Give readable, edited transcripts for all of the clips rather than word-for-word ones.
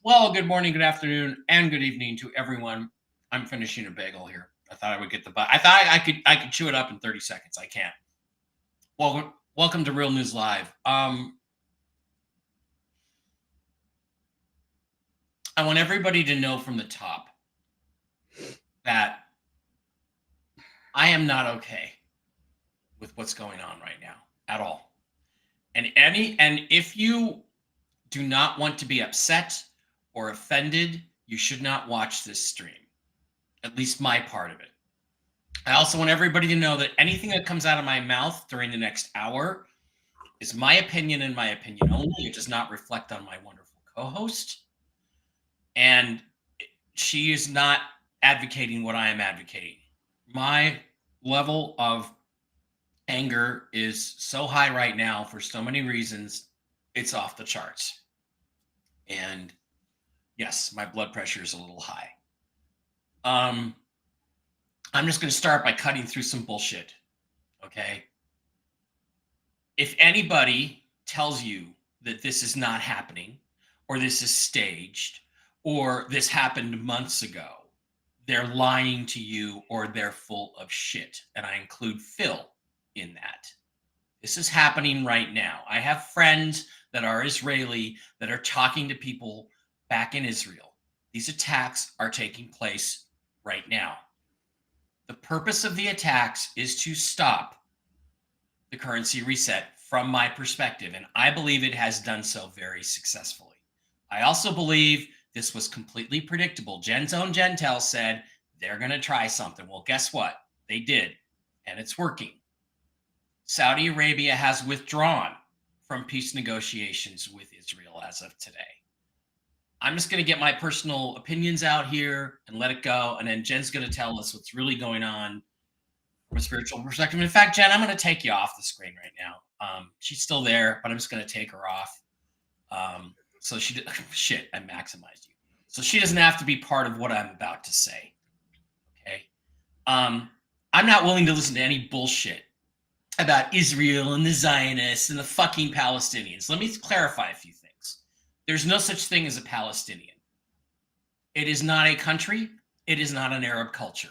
Well, good morning, good afternoon, and good evening to everyone. I'm finishing a bagel here. I thought I would get the I thought I could chew it up in 30 seconds. I can't. Welcome to Real News Live. I want everybody to know from the top that I am not okay with what's going on right now at all. And if you do not want to be upset or offended, you should not watch this stream, at least my part of it. I also want everybody to know that anything that comes out of my mouth during the next hour is my opinion and my opinion only. It does not reflect on my wonderful co-host. And she is not advocating what I am advocating. My level of anger is so high right now for so many reasons, it's off the charts. And yes, my blood pressure is a little high. I'm just going to start by cutting through some bullshit, okay? If anybody tells you that this is not happening, or this is staged, or this happened months ago, they're lying to you or they're full of shit. And I include Phil in that. This is happening right now. I have friends that are Israeli that are talking to people back in Israel. These attacks are taking place right now. The purpose of the attacks is to stop the currency reset from my perspective, and I believe it has done so very successfully. I also believe this was completely predictable. Jen's own Jentel said they're going to try something. Well, guess what? They did, and it's working. Saudi Arabia has withdrawn from peace negotiations with Israel as of today. I'm just going to get my personal opinions out here and let it go. And then Jen's going to tell us what's really going on from a spiritual perspective. In fact, Jen, I'm going to take you off the screen right now. She's still there, but I'm just going to take her off. So shit, I maximized you. So she doesn't have to be part of what I'm about to say. Okay. I'm not willing to listen to any bullshit about Israel and the Zionists and the fucking Palestinians. Let me clarify a few things. There's no such thing as a Palestinian. It is not a country. It is not an Arab culture.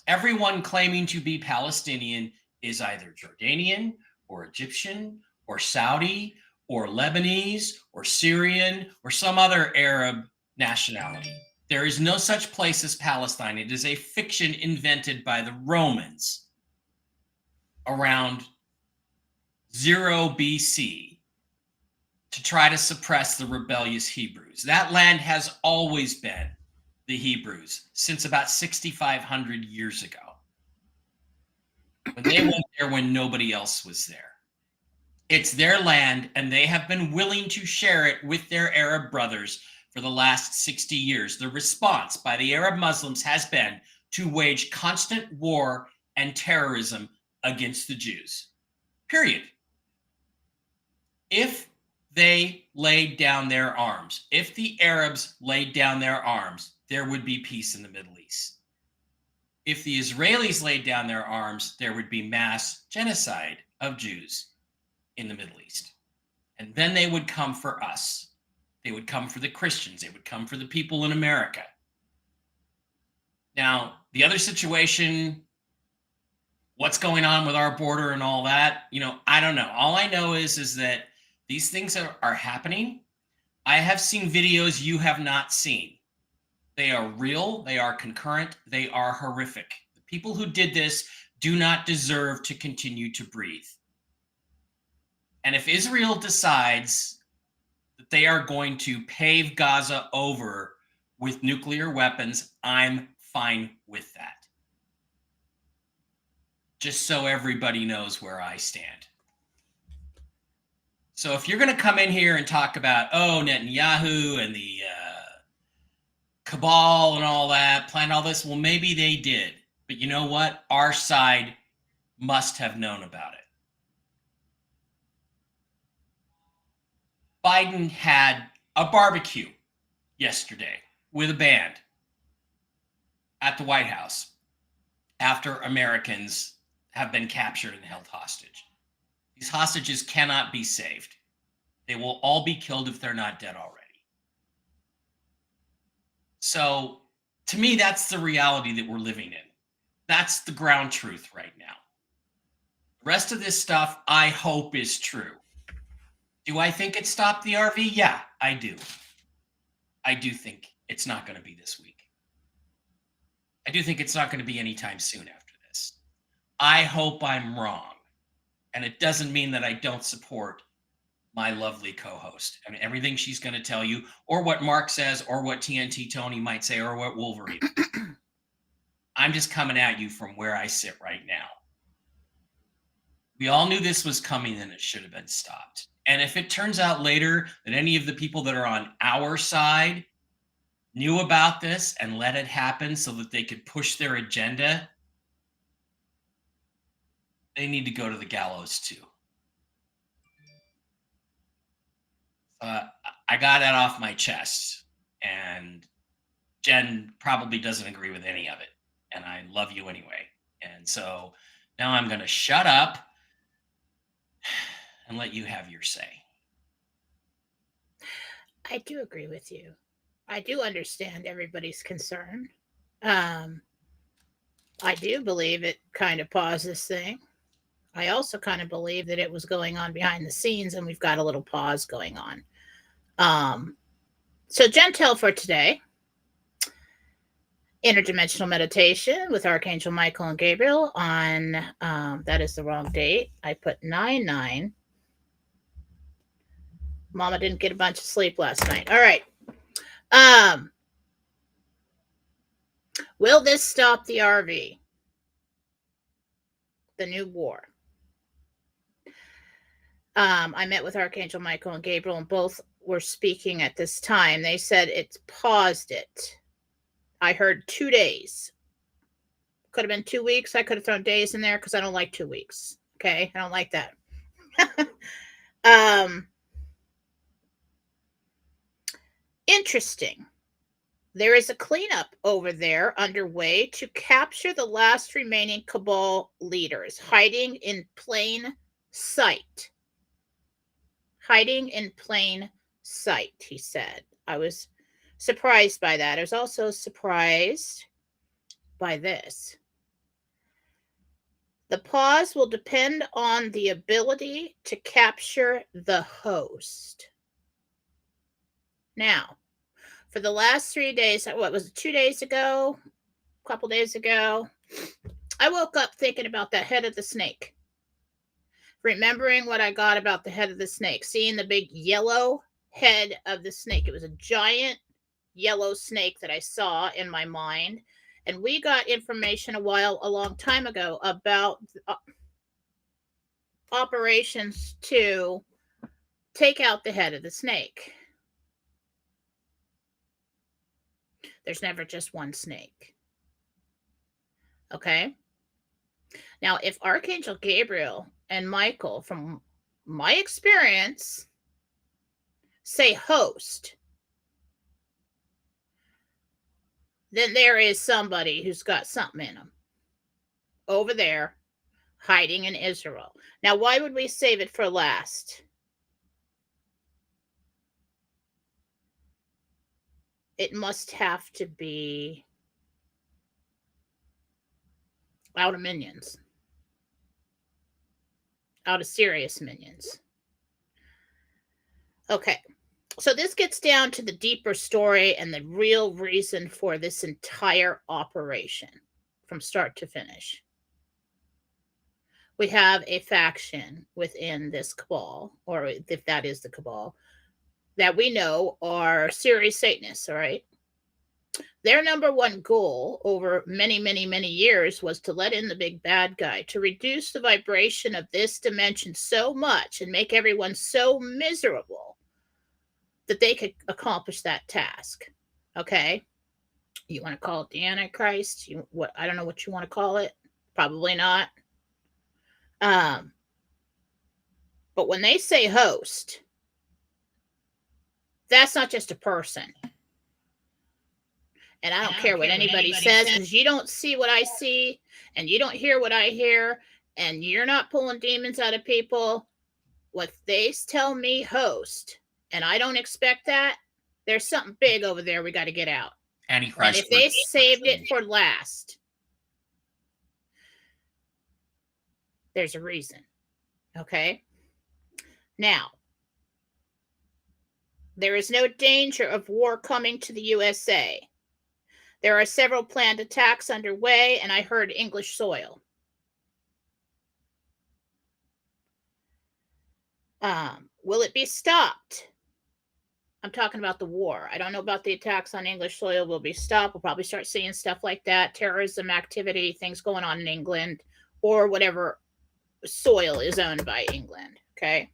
Everyone claiming to be Palestinian is either Jordanian or Egyptian or Saudi or Lebanese or Syrian or some other Arab nationality. There is no such place as Palestine. It is a fiction invented by the Romans around 0 BC to try to suppress the rebellious Hebrews. That land has always been the Hebrews since about 6,500 years ago, when they went there when nobody else was there. It's their land, and they have been willing to share it with their Arab brothers for the last 60 years. The response by the Arab Muslims has been to wage constant war and terrorism against the Jews. Period. If they laid down their arms, if the Arabs laid down their arms, there would be peace in the Middle East. If the Israelis laid down their arms, there would be mass genocide of Jews in the Middle East. And then they would come for us. They would come for the Christians. They would come for the people in America. Now, the other situation, what's going on with our border and all that, I don't know. All I know is that these things are happening. I have seen videos you have not seen. They are real. They are concurrent. They are horrific. The people who did this do not deserve to continue to breathe. And if Israel decides that they are going to pave Gaza over with nuclear weapons, I'm fine with that. Just so everybody knows where I stand. So if you're going to come in here and talk about, Netanyahu and the cabal and all that, planned all this. Well, maybe they did. But you know what? Our side must have known about it. Biden had a barbecue yesterday with a band at the White House after Americans have been captured and held hostage. These hostages cannot be saved. They will all be killed if they're not dead already. So, to me, that's the reality that we're living in. That's the ground truth right now. The rest of this stuff, I hope, is true. Do I think it stopped the RV? Yeah, I do. I do think it's not going to be this week. I do think it's not going to be anytime soon after this. I hope I'm wrong. And it doesn't mean that I don't support my lovely co-host and everything she's going to tell you, or what Mark says, or what TNT Tony might say, or what Wolverine. I'm just coming at you from where I sit right now. We all knew this was coming and it should have been stopped. And if it turns out later that any of the people that are on our side knew about this and let it happen so that they could push their agenda, they need to go to the gallows too. I got that off my chest, and Jen probably doesn't agree with any of it, and I love you anyway. And so now I'm going to shut up and let you have your say. I do agree with you. I do understand everybody's concern. I do believe it kind of paused this thing. I also kind of believe that it was going on behind the scenes, and we've got a little pause going on. So Jentel for today, interdimensional meditation with Archangel Michael and Gabriel on, that is the wrong date. I put 9/9. Mama didn't get a bunch of sleep last night. All right. Will this stop the RV? The new war. I met with Archangel Michael and Gabriel, and both were speaking at this time. They said it's paused it. I heard 2 days. Could have been 2 weeks. I could have thrown days in there because I don't like 2 weeks. Okay, I don't like that. Interesting. There is a cleanup over there underway to capture the last remaining cabal leaders hiding in plain sight. Hiding in plain sight, he said. I was surprised by that. I was also surprised by this. The pause will depend on the ability to capture the host. Now, for the last 3 days, what was it, 2 days ago, a couple days ago, I woke up thinking about that head of the snake. Remembering what I got about the head of the snake, seeing the big yellow head of the snake. It was a giant yellow snake that I saw in my mind. And we got information a long time ago about operations to take out the head of the snake. There's never just one snake. Okay? Now, if Archangel Gabriel and Michael, from my experience, say host, then there is somebody who's got something in them over there hiding in Israel. Now, why would we save it for last? It must have to be out of minions. Out of serious minions. Okay. So this gets down to the deeper story and the real reason for this entire operation from start to finish. We have a faction within this cabal, or if that is the cabal, that we know are serious Satanists, all right? Their number one goal over many, many, many years was to let in the big bad guy, to reduce the vibration of this dimension so much and make everyone so miserable that they could accomplish that task. Okay? You want to call it the Antichrist? I don't know what you want to call it. Probably not. But when they say host, that's not just a person. And I don't care what anybody says, because you don't see what I see, and you don't hear what I hear, and you're not pulling demons out of people. What they tell me host, and I don't expect that, there's something big over there we got to get out. Antichrist. And if they saved it for last, there's a reason. Okay? Now, there is no danger of war coming to the USA. There are several planned attacks underway, and I heard English soil. Will it be stopped? I'm talking about the war. I don't know about the attacks on English soil will be stopped. We'll probably start seeing stuff like that, terrorism activity, things going on in England, or whatever soil is owned by England. Okay.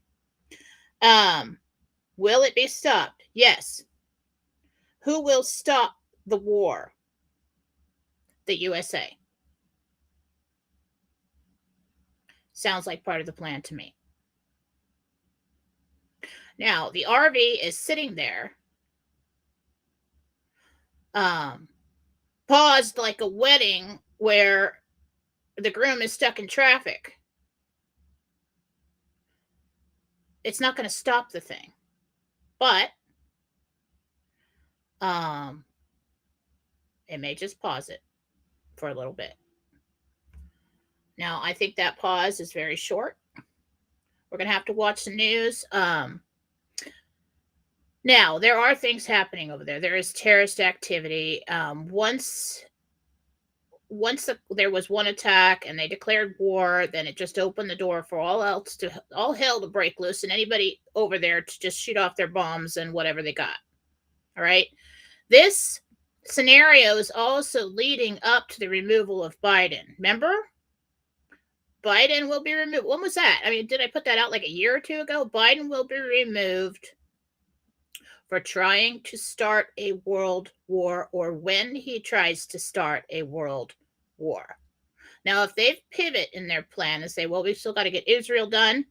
Will it be stopped? Yes. Who will stop the war? The USA. Sounds like part of the plan to me. Now, the RV is sitting there, paused like a wedding where the groom is stuck in traffic. It's not going to stop the thing, but it may just pause it for a little bit. Now, I think that pause is very short. We're going to have to watch the news. Now, there are things happening over there. There is terrorist activity. Once there was one attack and they declared war, then it just opened the door for all hell to break loose, and anybody over there to just shoot off their bombs and whatever they got. All right. This scenario is also leading up to the removal of Biden. Remember? Biden will be removed. When was that? I mean, did I put that out like a year or two ago? Biden will be removed for trying to start a world war, or when he tries to start a world war. Now, if they pivot in their plan and say, well, we've still got to get Israel done,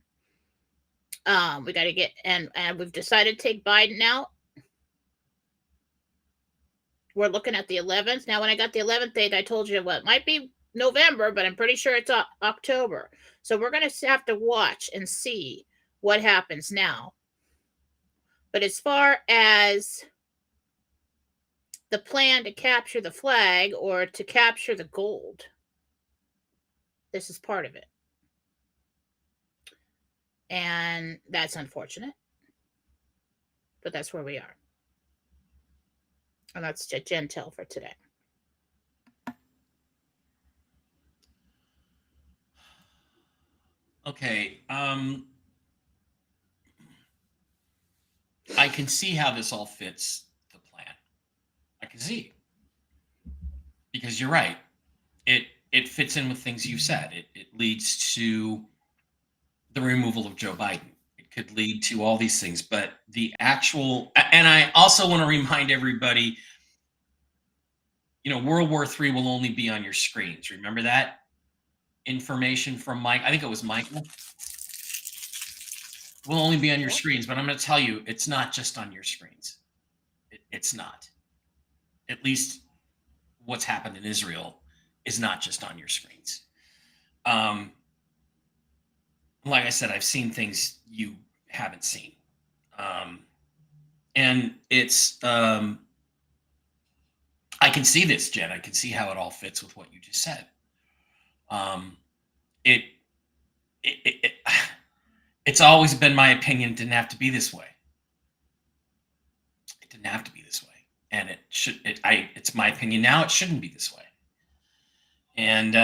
we got to get, and we've decided to take Biden out, we're looking at the 11th. Now, when I got the 11th date, I told you, well, it might be November, but I'm pretty sure it's October. So we're going to have to watch and see what happens now. But as far as the plan to capture the flag or to capture the gold, this is part of it. And that's unfortunate. But that's where we are. And that's Jentel for today. Okay. I can see how this all fits the plan. I can see. Because you're right. It fits in with things you said. It leads to the removal of Joe Biden. It could lead to all these things. But the actual, and I also want to remind everybody, World War III will only be on your screens. Remember that information from Mike? I think it was Michael. Will only be on your screens, but I'm going to tell you, it's not just on your screens. It's not. At least what's happened in Israel is not just on your screens. Like I said, I've seen things you haven't seen. And it's, I can see this, Jen. I can see how it all fits with what you just said. It's always been my opinion it didn't have to be this way. It didn't have to be this way. And it's my opinion now, it shouldn't be this way. And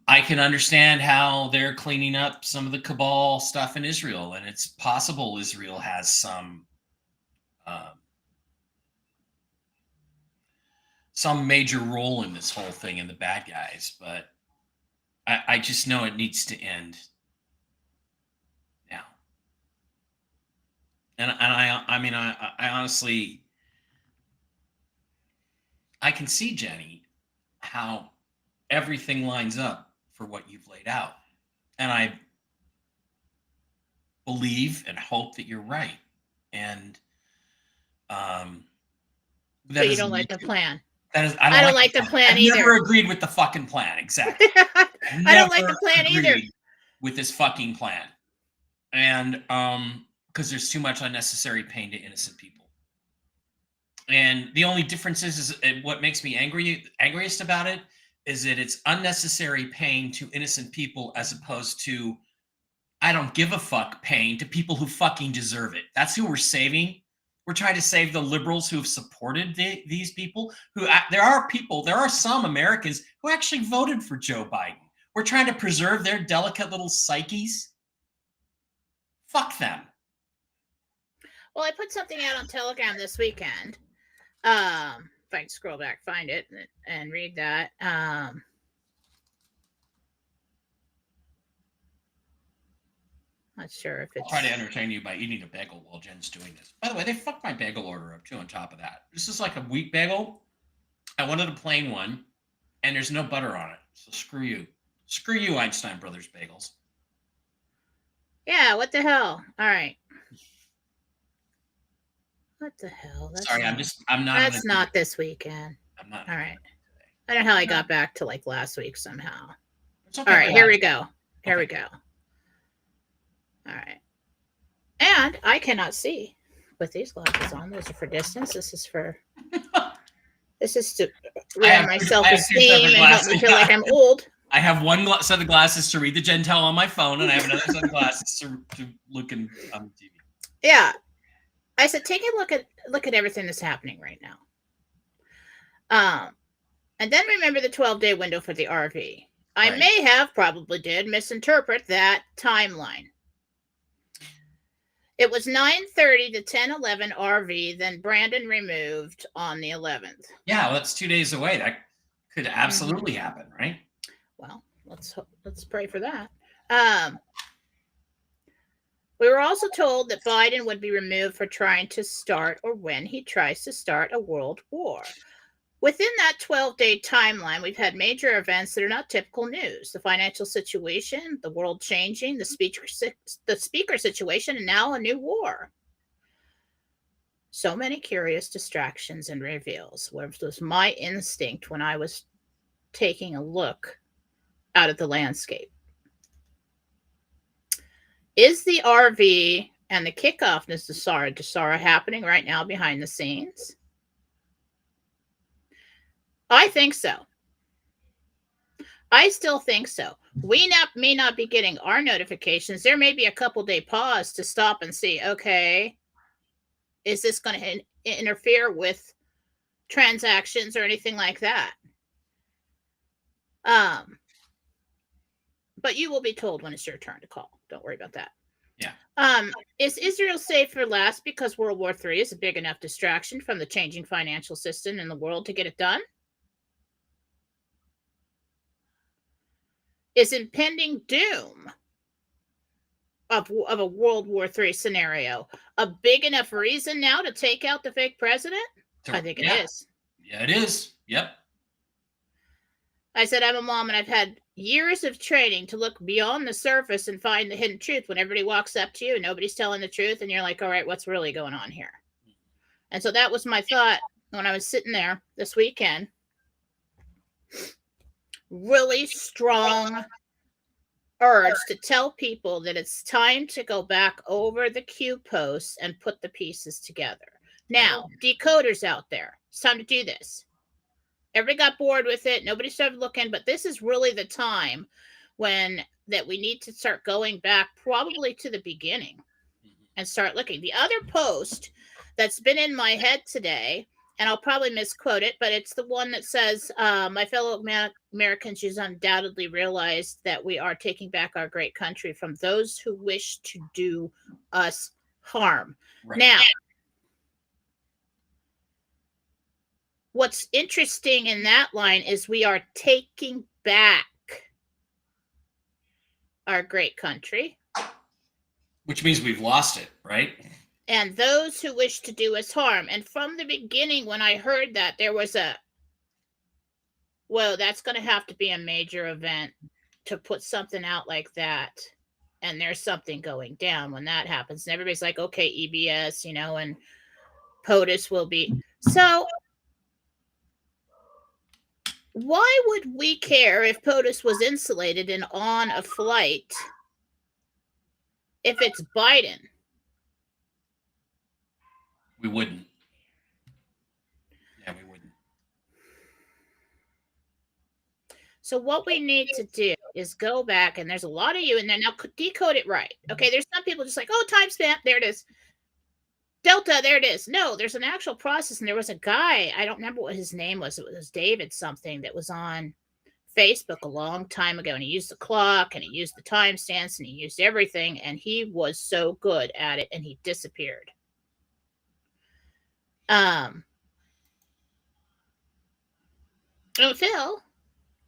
I can understand how they're cleaning up some of the cabal stuff in Israel. And it's possible Israel has some major role in this whole thing and the bad guys. But I just know it needs to end now. And I mean, I honestly, I can see, Jenny, how everything lines up for what you've laid out. And I believe and hope that you're right. And But you don't like the plan. That is, I don't like the plan I've either. never agreed with the fucking plan. Exactly. I don't like the plan either. With this fucking plan. And because there's too much unnecessary pain to innocent people. And the only difference is what makes me angriest about it is that it's unnecessary pain to innocent people as opposed to I don't give a fuck pain to people who fucking deserve it. That's who we're saving. We're trying to save the liberals who have supported these people. There are some Americans who actually voted for Joe Biden. We're trying to preserve their delicate little psyches. Fuck them. Well, I put something out on Telegram this weekend. If I can scroll back, find it, and read that. Not sure if it's... I'll try to entertain you by eating a bagel while Jen's doing this. By the way, they fucked my bagel order up too on top of that. This is like a wheat bagel. I wanted a plain one, and there's no butter on it. So screw you. Screw you, Einstein Brothers bagels. Yeah, what the hell? All right. What the hell? That's not this weekend. I'm not. All right. I don't know how I got back to like last week somehow. It's okay. All right, here we go. Here we go. All right. And I cannot see with these glasses on. Those are for distance. This is to raise my self-esteem and help me feel like I'm old. I have one set of glasses to read the Jentel on my phone, and I have another set of glasses to look on the TV. Yeah. I said, take a look at everything that's happening right now. And then remember the 12-day window for the RV. I probably did misinterpret that timeline. It was 9:30 to 10:11 RV, then Brandon removed on the 11th. Yeah, well, that's 2 days away. That could absolutely happen, right? Well, let's pray for that. We were also told that Biden would be removed for trying to start or when he tries to start a world war. Within that 12-day timeline, we've had major events that are not typical news. The financial situation, the world changing, the speaker situation, and now a new war. So many curious distractions and reveals, which was my instinct when I was taking a look out at the landscape. Is the RV and the kickoff to Suehr happening right now behind the scenes? I think so. I still think so. We may not be getting our notifications. There may be a couple-day pause to stop and see, okay, is this going to interfere with transactions or anything like that? But you will be told when it's your turn to call. Don't worry about that. Yeah. Is Israel safe for last because World War III is a big enough distraction from the changing financial system in the world to get it done? Is impending doom of a World War III scenario a big enough reason now to take out the fake president? I think it is. Yeah, it is. Yep. I said, I'm a mom and I've had years of training to look beyond the surface and find the hidden truth. When everybody walks up to you and nobody's telling the truth and you're like, all right, what's really going on here? And so that was my thought when I was sitting there this weekend. Really strong urge to tell people that it's time to go back over the Q posts and put the pieces together. Now, decoders out there, it's time to do this. Everybody got bored with it. Nobody started looking, but this is really the time that we need to start going back probably to the beginning and start looking. The other post that's been in my head today, and I'll probably misquote it, but it's the one that says, my fellow Americans, you undoubtedly realize that we are taking back our great country from those who wish to do us harm. Right. Now, what's interesting in that line is we are taking back our great country. Which means we've lost it, right? And those who wish to do us harm. And from the beginning, when I heard that, there was a Well, that's going to have to be a major event to put something out like that. And there's something going down when that happens. And everybody's like, okay, EBS, and POTUS will be. So why would we care if POTUS was insulated and on a flight if it's Biden? We wouldn't. Yeah, we wouldn't. So what we need to do is go back, and there's a lot of you in there. Now decode it right. Okay, there's some people just like, oh, timestamp, there it is. Delta, there it is. No, there's an actual process, and there was a guy, I don't remember what his name was. It was David something that was on Facebook a long time ago, and he used the clock, and he used the timestamps, and he used everything, and he was so good at it, and he disappeared. Phil,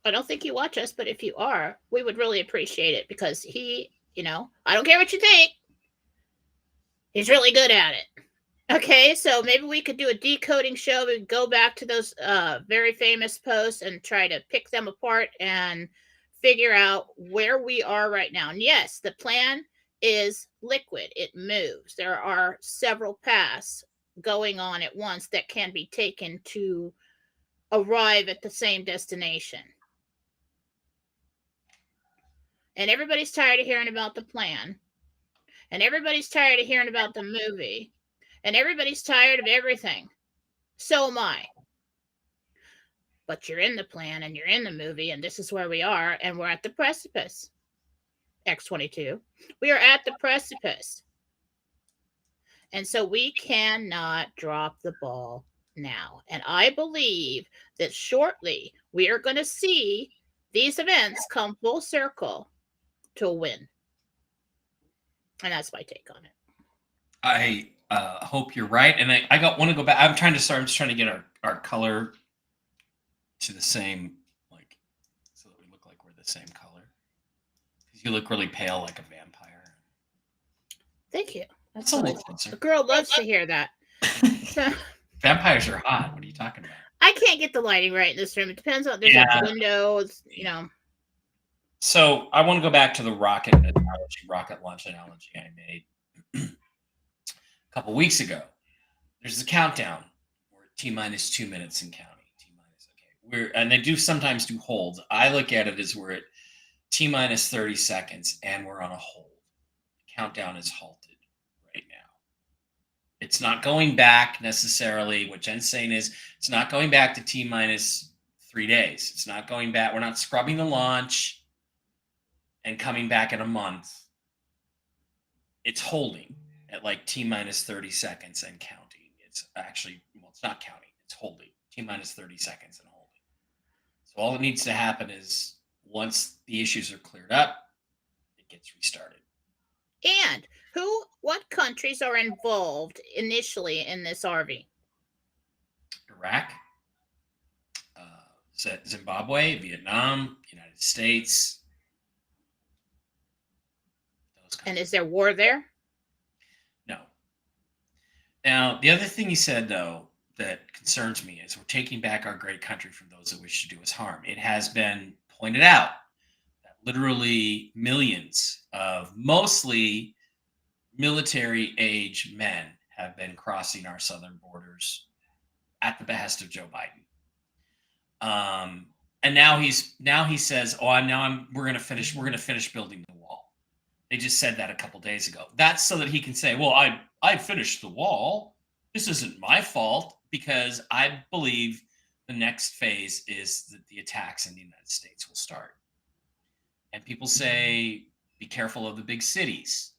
I don't think you watch us, but if you are, we would really appreciate it because he, I don't care what you think, he's really good at it. Okay, so maybe we could do a decoding show. We could go back to those very famous posts and try to pick them apart and figure out where we are right now. And yes, the plan is liquid. It moves. There are several paths going on at once that can be taken to arrive at the same destination. And everybody's tired of hearing about the plan. And everybody's tired of hearing about the movie. And everybody's tired of everything. So am I. But you're in the plan and you're in the movie, and this is where we are, and we're at the precipice. X22. We are at the precipice. And so we cannot drop the ball now. And I believe that shortly we are going to see these events come full circle to a win. And that's my take on it. I hope you're right. And I want to go back. I'm just trying to get our color to the same, like, so that we look like we're the same color. Because you look really pale like a vampire. Thank you. That's a little closer. The girl loves to hear that. Vampires are hot. What are you talking about? I can't get the lighting right in this room. It depends on, there's a window, So I want to go back to the rocket launch analogy I made a couple weeks ago. There's a countdown. We're at T-minus 2 minutes and counting. Okay. And they do sometimes do holds. I look at it as we're at T-minus 30 seconds and we're on a hold. The countdown is halted right now. It's not going back necessarily. What Jen's saying is it's not going back to T-minus 3 days. It's not going back. We're not scrubbing the launch and coming back in a month. It's holding at like T-minus 30 seconds and counting. It's actually, it's not counting. It's holding T-minus 30 seconds and holding. So all that needs to happen is once the issues are cleared up, it gets restarted. And what countries are involved initially in this RV? Iraq, Zimbabwe, Vietnam, United States. And is there war there? No. Now, the other thing he said, though, that concerns me is we're taking back our great country from those that wish to do us harm. It has been pointed out that literally millions of mostly military-age men have been crossing our southern borders at the behest of Joe Biden. And now he says, we're going to finish building the wall. They just said that a couple days ago. That's so that he can say, well, I finished the wall. This isn't my fault, because I believe the next phase is that the attacks in the United States will start. And people say, be careful of the big cities.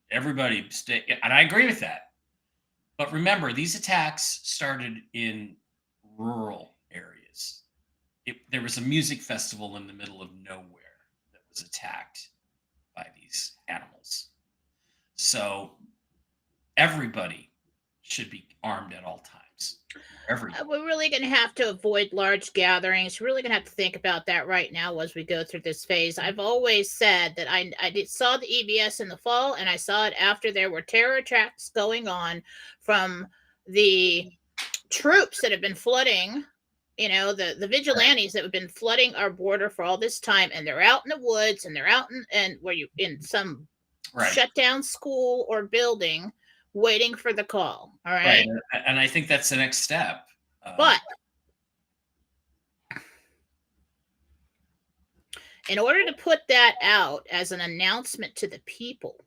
Everybody stay, and I agree with that. But remember, these attacks started in rural areas. There was a music festival in the middle of nowhere that was attacked by these animals. So everybody should be armed at all times. We're really going to have to avoid large gatherings. We're really going to have to think about that right now as we go through this phase. I've always said that I saw the EBS in the fall, and I saw it after there were terror attacks going on from the troops that have been flooding You know, the vigilantes that have been flooding our border for all this time, and they're out in the woods, and they're out in some shut down school or building waiting for the call. All right. And I think that's the next step. But in order to put that out as an announcement to the people,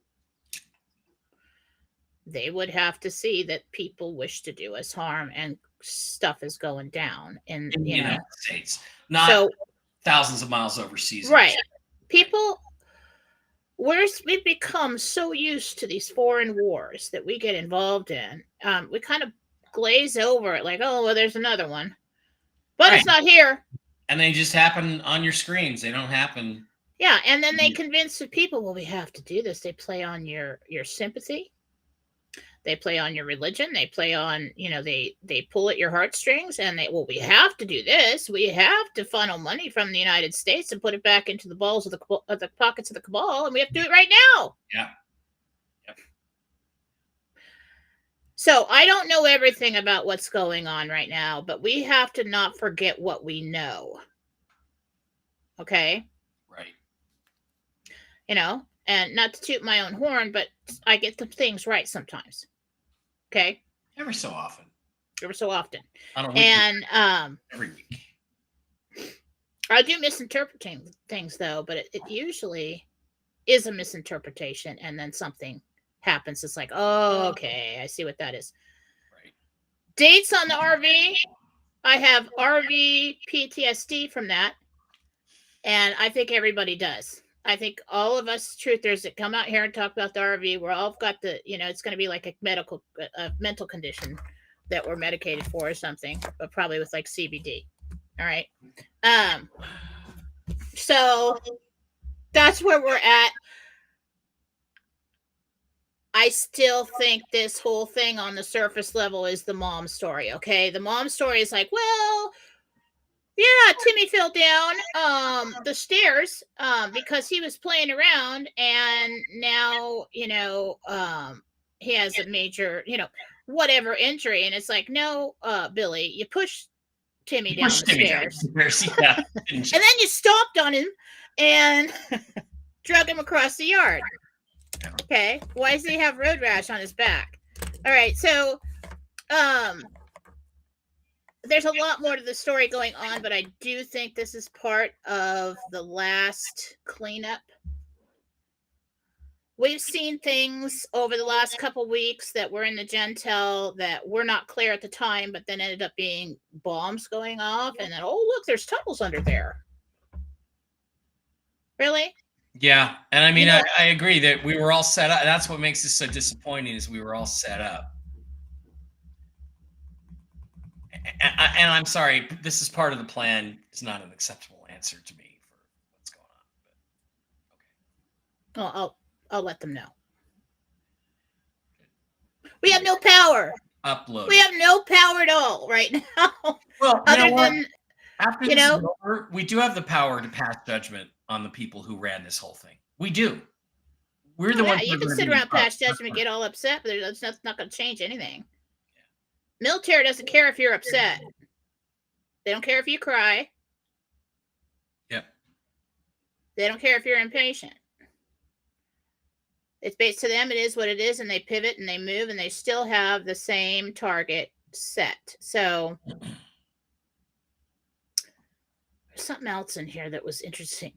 they would have to see that people wish to do us harm and stuff is going down in the United States, not thousands of miles overseas. Right. People, we've become so used to these foreign wars that we get involved in. We kind of glaze over it like, oh, well, there's another one. But it's not here. And they just happen on your screens. They don't happen. Yeah, and then they convince the people, well, we have to do this. They play on your sympathy. They play on your religion. They play on, they pull at your heartstrings, and we have to do this. We have to funnel money from the United States and put it back into the balls of the pockets of the cabal, and we have to do it right now. Yeah. Yep. So I don't know everything about what's going on right now, but we have to not forget what we know. Okay? Right. And not to toot my own horn, but I get the things right sometimes. Okay? Every so often. On a week. And every week. I do misinterpreting things, though, but it usually is a misinterpretation, and then something happens. It's like, oh, okay, I see what that is. Right. Dates on the RV. I have RV PTSD from that, and I think everybody does. I think all of us truthers that come out here and talk about the RV, we're all got it's going to be like a mental condition that we're medicated for or something, but probably with like CBD. All right. So that's where we're at. I still think this whole thing on the surface level is the mom story. Okay. The mom story is like, well, yeah, Timmy fell down the stairs because he was playing around, and now he has a major whatever injury, and it's like, no, Billy, you pushed Timmy down the stairs, yeah. And then you stomped on him and drug him across the yard. Okay, why does he have road rash on his back? All right, so there's a lot more to the story going on, but I do think this is part of the last cleanup. We've seen things over the last couple weeks that were in the Jentel that were not clear at the time, but then ended up being bombs going off. And then, oh, look, there's tunnels under there. Really? Yeah. And I mean, I agree that we were all set up. That's what makes this so disappointing is we were all set up. And I'm sorry, this is part of the plan. It's not an acceptable answer to me for what's going on. But okay. Well, I'll let them know. We have no power. Upload. We have no power at all right now. Well, other than after this is over, we do have the power to pass judgment on the people who ran this whole thing. We do. We're the ones. You can sit around, pass judgment, get all upset, but that's not going to change anything. Military doesn't care if you're upset. They don't care if you cry. Yep. They don't care if you're impatient. It's based to them. It is what it is, and they pivot and they move, and they still have the same target set. So there's something else in here that was interesting.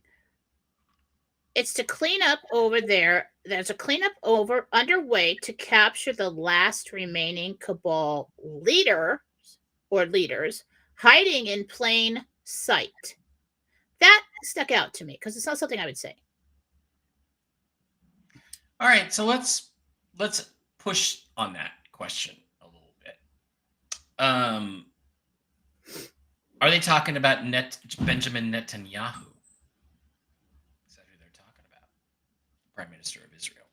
It's to clean up over there. There's a cleanup underway to capture the last remaining cabal leaders hiding in plain sight. That stuck out to me because it's not something I would say. All right, so let's push on that question a little bit. Are they talking about Benjamin Netanyahu? Prime Minister of Israel.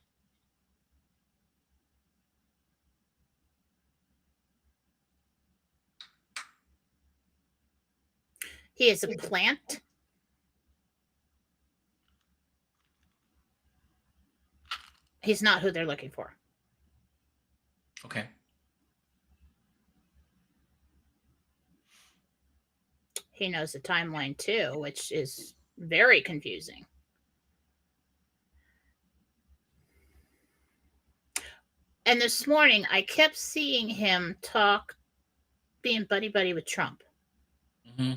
He is a plant. He's not who they're looking for. Okay. he knows the timeline too, which is very confusing. And this morning, I kept seeing him being buddy-buddy with Trump. Mm-hmm.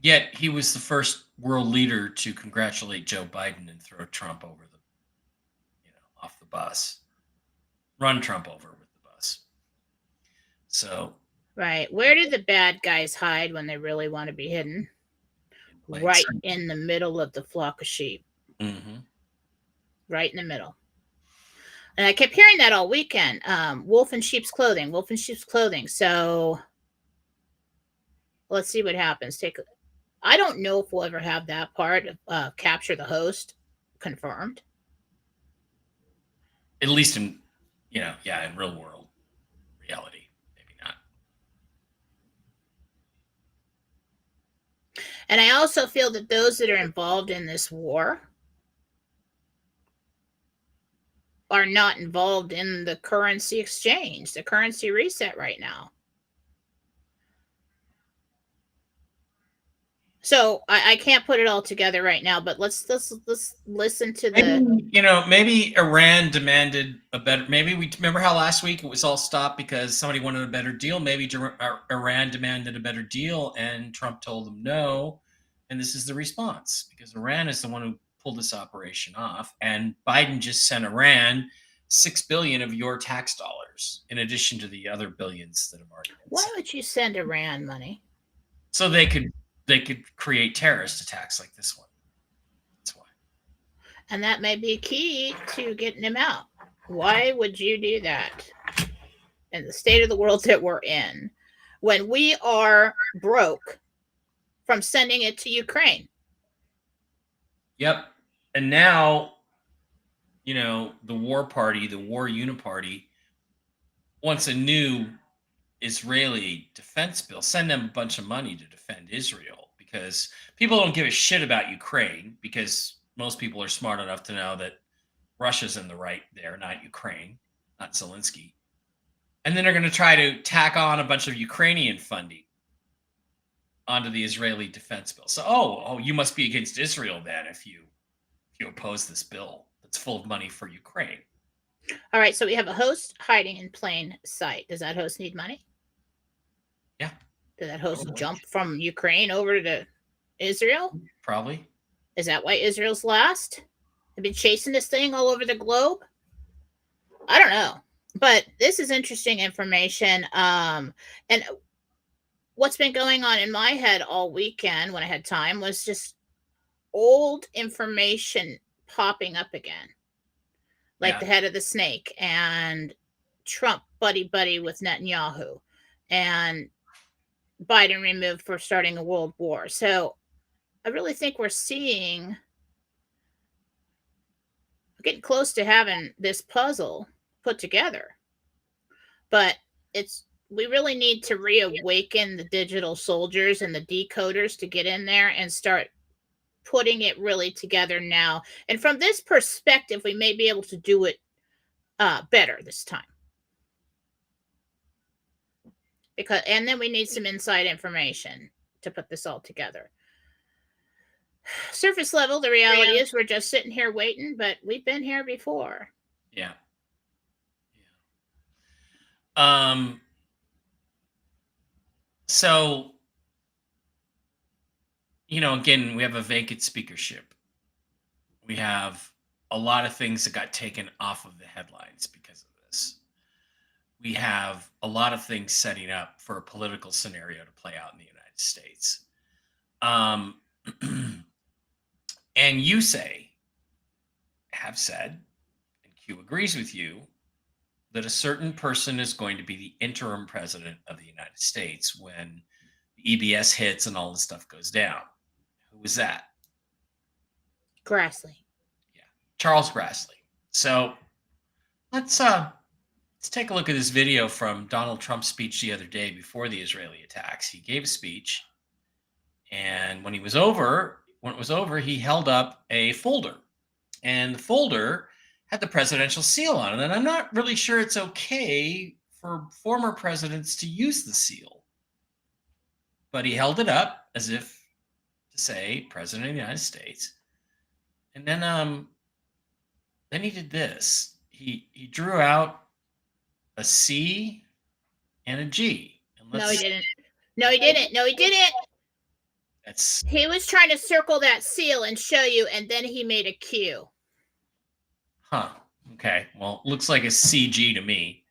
Yet he was the first world leader to congratulate Joe Biden and throw Trump over off the bus, run Trump over with the bus. So, right, where do the bad guys hide when they really want to be hidden? Right in the middle of the flock of sheep. Mm-hmm. Right in the middle. And I kept hearing that all weekend. Wolf in sheep's clothing, wolf in sheep's clothing. So let's see what happens. I don't know if we'll ever have that part of capture the host confirmed. At least in, in real world reality, maybe not. And I also feel that those that are involved in this war are not involved in the currency exchange, the currency reset right now. So I can't put it all together right now, but let's listen to maybe Iran demanded a better. Maybe we remember how last week it was all stopped because somebody wanted a better deal. Maybe Iran demanded a better deal, and Trump told them no. And this is the response because Iran is the one who pulled this operation off, and Biden just sent Iran $6 billion of your tax dollars in addition to the other billions that have already been Why sent. would you send Iran money? So they could create terrorist attacks like this one. That's why. And that may be key to getting him out. Why would you do that in the state of the world that we're in when we are broke from sending it to Ukraine? Yep. And now, the war party, the war uniparty, wants a new Israeli defense bill. Send them a bunch of money to defend Israel because people don't give a shit about Ukraine because most people are smart enough to know that Russia's in the right there, not Ukraine, not Zelensky. And then they're going to try to tack on a bunch of Ukrainian funding onto the Israeli defense bill. So, you must be against Israel then if you oppose this bill that's full of money for Ukraine. All right, so we have a host hiding in plain sight. Does that host need money? Yeah. Did that host jump from Ukraine over to Israel? Probably. Is that why Israel's last? They've been chasing this thing all over the globe? I don't know. But this is interesting information. And what's been going on in my head all weekend when I had time was just old information popping up again. Like the head of the snake and Trump buddy with Netanyahu and Biden removed for starting a world war. So I really think we're getting close to having this puzzle put together. But we really need to reawaken the digital soldiers and the decoders to get in there and start putting it really together now. And from this perspective, we may be able to do it better this time. And then we need some inside information to put this all together. Surface level, the reality is we're just sitting here waiting, but we've been here before. Yeah. So, again, we have a vacant speakership. We have a lot of things that got taken off of the headlines because of this. We have a lot of things setting up for a political scenario to play out in the United States. And you have said, and Q agrees with you, that a certain person is going to be the interim president of the United States when the EBS hits and all this stuff goes down. Who was that? Grassley. Yeah, Charles Grassley. So let's take a look at this video from Donald Trump's speech the other day before the Israeli attacks. He gave a speech, and when it was over, he held up a folder, and the folder had the presidential seal on it. And I'm not really sure it's okay for former presidents to use the seal. but he held it up as if to say President of the United States. And then he did this. He drew out a C and a G. And No, he didn't. No, he didn't. No, he didn't. He was trying to circle that seal and show you, and then he made a Q. Huh. Okay. Well, looks like a CG to me.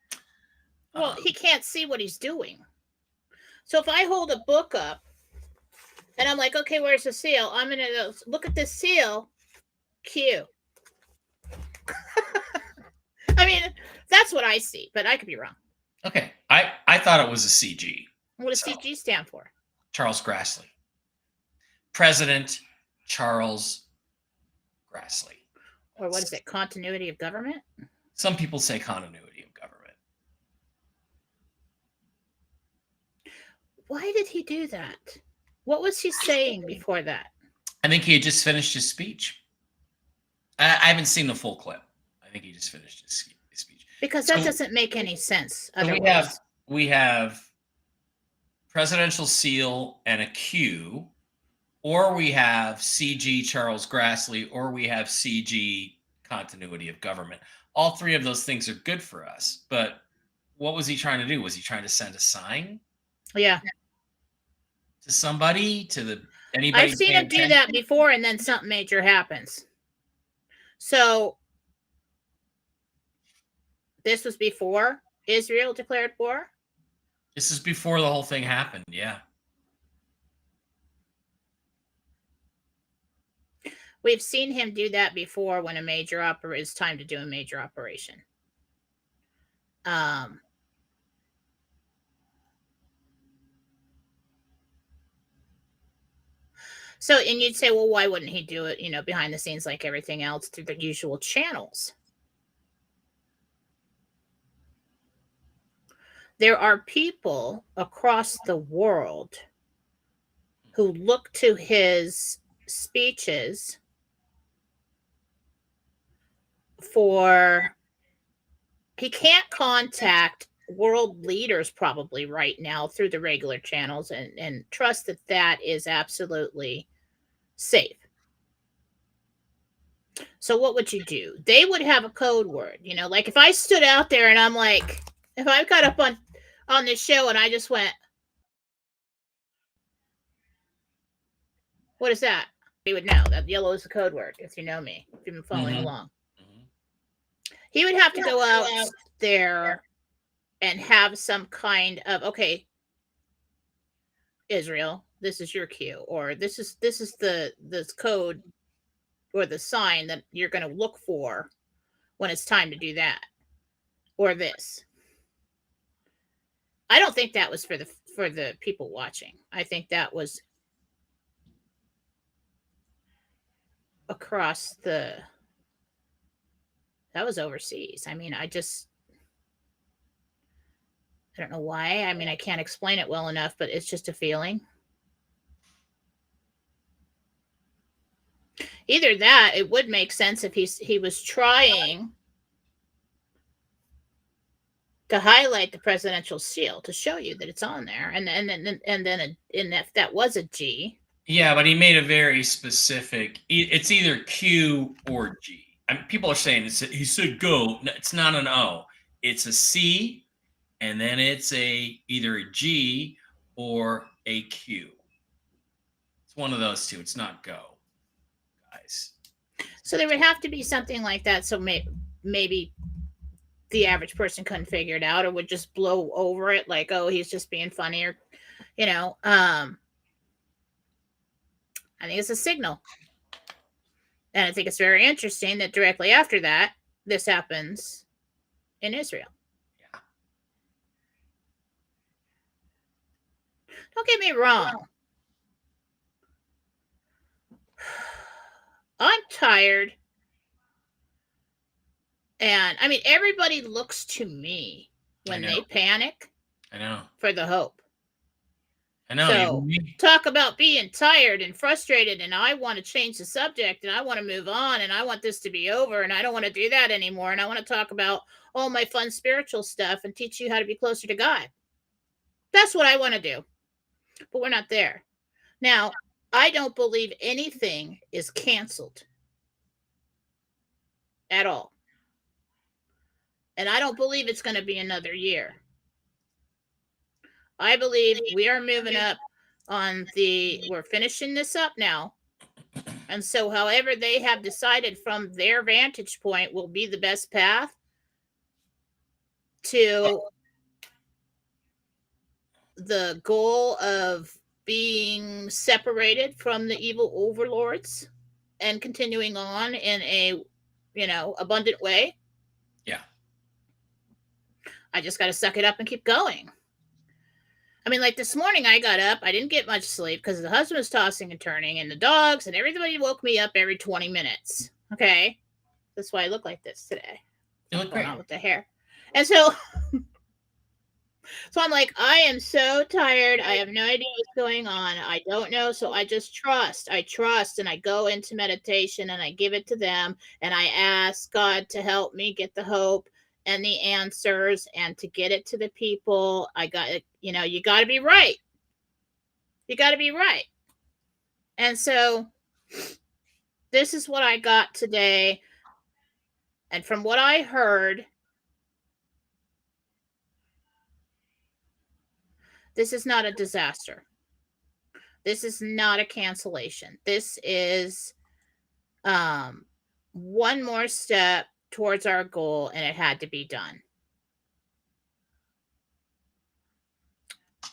Well, he can't see what he's doing. So if I hold a book up and I'm like, okay, where's the seal? I'm going to look at this seal. Q. I mean, that's what I see, but I could be wrong. Okay. I thought it was a CG. What does CG stand for? Charles Grassley. President Charles Grassley. Or what is it? Continuity of government? Some people say continuity of government. Why did he do that? What was he saying before that? I think he had just finished his speech. I haven't seen the full clip. I think he just finished his speech. Because that doesn't make any sense. So we have presidential seal and a Q, or we have CG Charles Grassley, or we have CG continuity of government. All three of those things are good for us. But what was he trying to do? Was he trying to send a sign? Yeah. To somebody? Anybody? I've seen him do that before, and then something major happens. So this was before Israel declared war? This is before the whole thing happened, yeah. We've seen him do that before when it's time to do a major operation. So, and you'd say, well, why wouldn't he do it, behind the scenes like everything else through the usual channels? There are people across the world who look to his speeches he can't contact world leaders probably right now through the regular channels and trust that is absolutely safe. So what would you do? They would have a code word, like if I stood out there and I'm like, if I got up on this show and I just went, what is that? He would know that yellow is the code word if you know me, if you've been following along. He would have to go out there and have some kind of, okay, Israel, this is your cue, or this is this code or the sign that you're going to look for when it's time to do that, or this. I don't think that was for the people watching. I think that was that was overseas. I mean, I don't know why. I mean, I can't explain it well enough, but it's just a feeling. Either that, it would make sense if he was trying to highlight the presidential seal to show you that it's on there, and then if that was a G. Yeah, but he made a very specific. It's either Q or G. People are saying he said go. No, it's not an O. It's a C, and then it's either a G or a Q. It's one of those two. It's not go, guys. So there would have to be something like that. So maybe the average person couldn't figure it out, or would just blow over it, like, oh, he's just being funny, or I think it's a signal. And I think it's very interesting that directly after that, this happens in Israel. Yeah. Don't get me wrong. I'm tired. And I mean, everybody looks to me when they panic. I know. For the hope. I know. So talk about being tired and frustrated, and I want to change the subject, and I want to move on, and I want this to be over, and I don't want to do that anymore, and I want to talk about all my fun spiritual stuff and teach you how to be closer to God. That's what I want to do. but we're not there. Now, I don't believe anything is canceled at all. And I don't believe it's going to be another year. I believe we are moving up we're finishing this up now. And so however they have decided from their vantage point will be the best path to the goal of being separated from the evil overlords and continuing on in a, abundant way. Yeah. I just got to suck it up and keep going. I mean, like this morning I got up, I didn't get much sleep because the husband was tossing and turning and the dogs and everybody woke me up every 20 minutes. Okay. That's why I look like this today. You look great. With the hair. And so I'm like, I am so tired. I have no idea what's going on. I don't know. So I just trust. I trust and I go into meditation and I give it to them and I ask God to help me get the hope and the answers and to get it to the people. I got it. You got to be right. You got to be right. And so this is what I got today. And from what I heard, this is not a disaster. This is not a cancellation. This is one more step towards our goal, and it had to be done.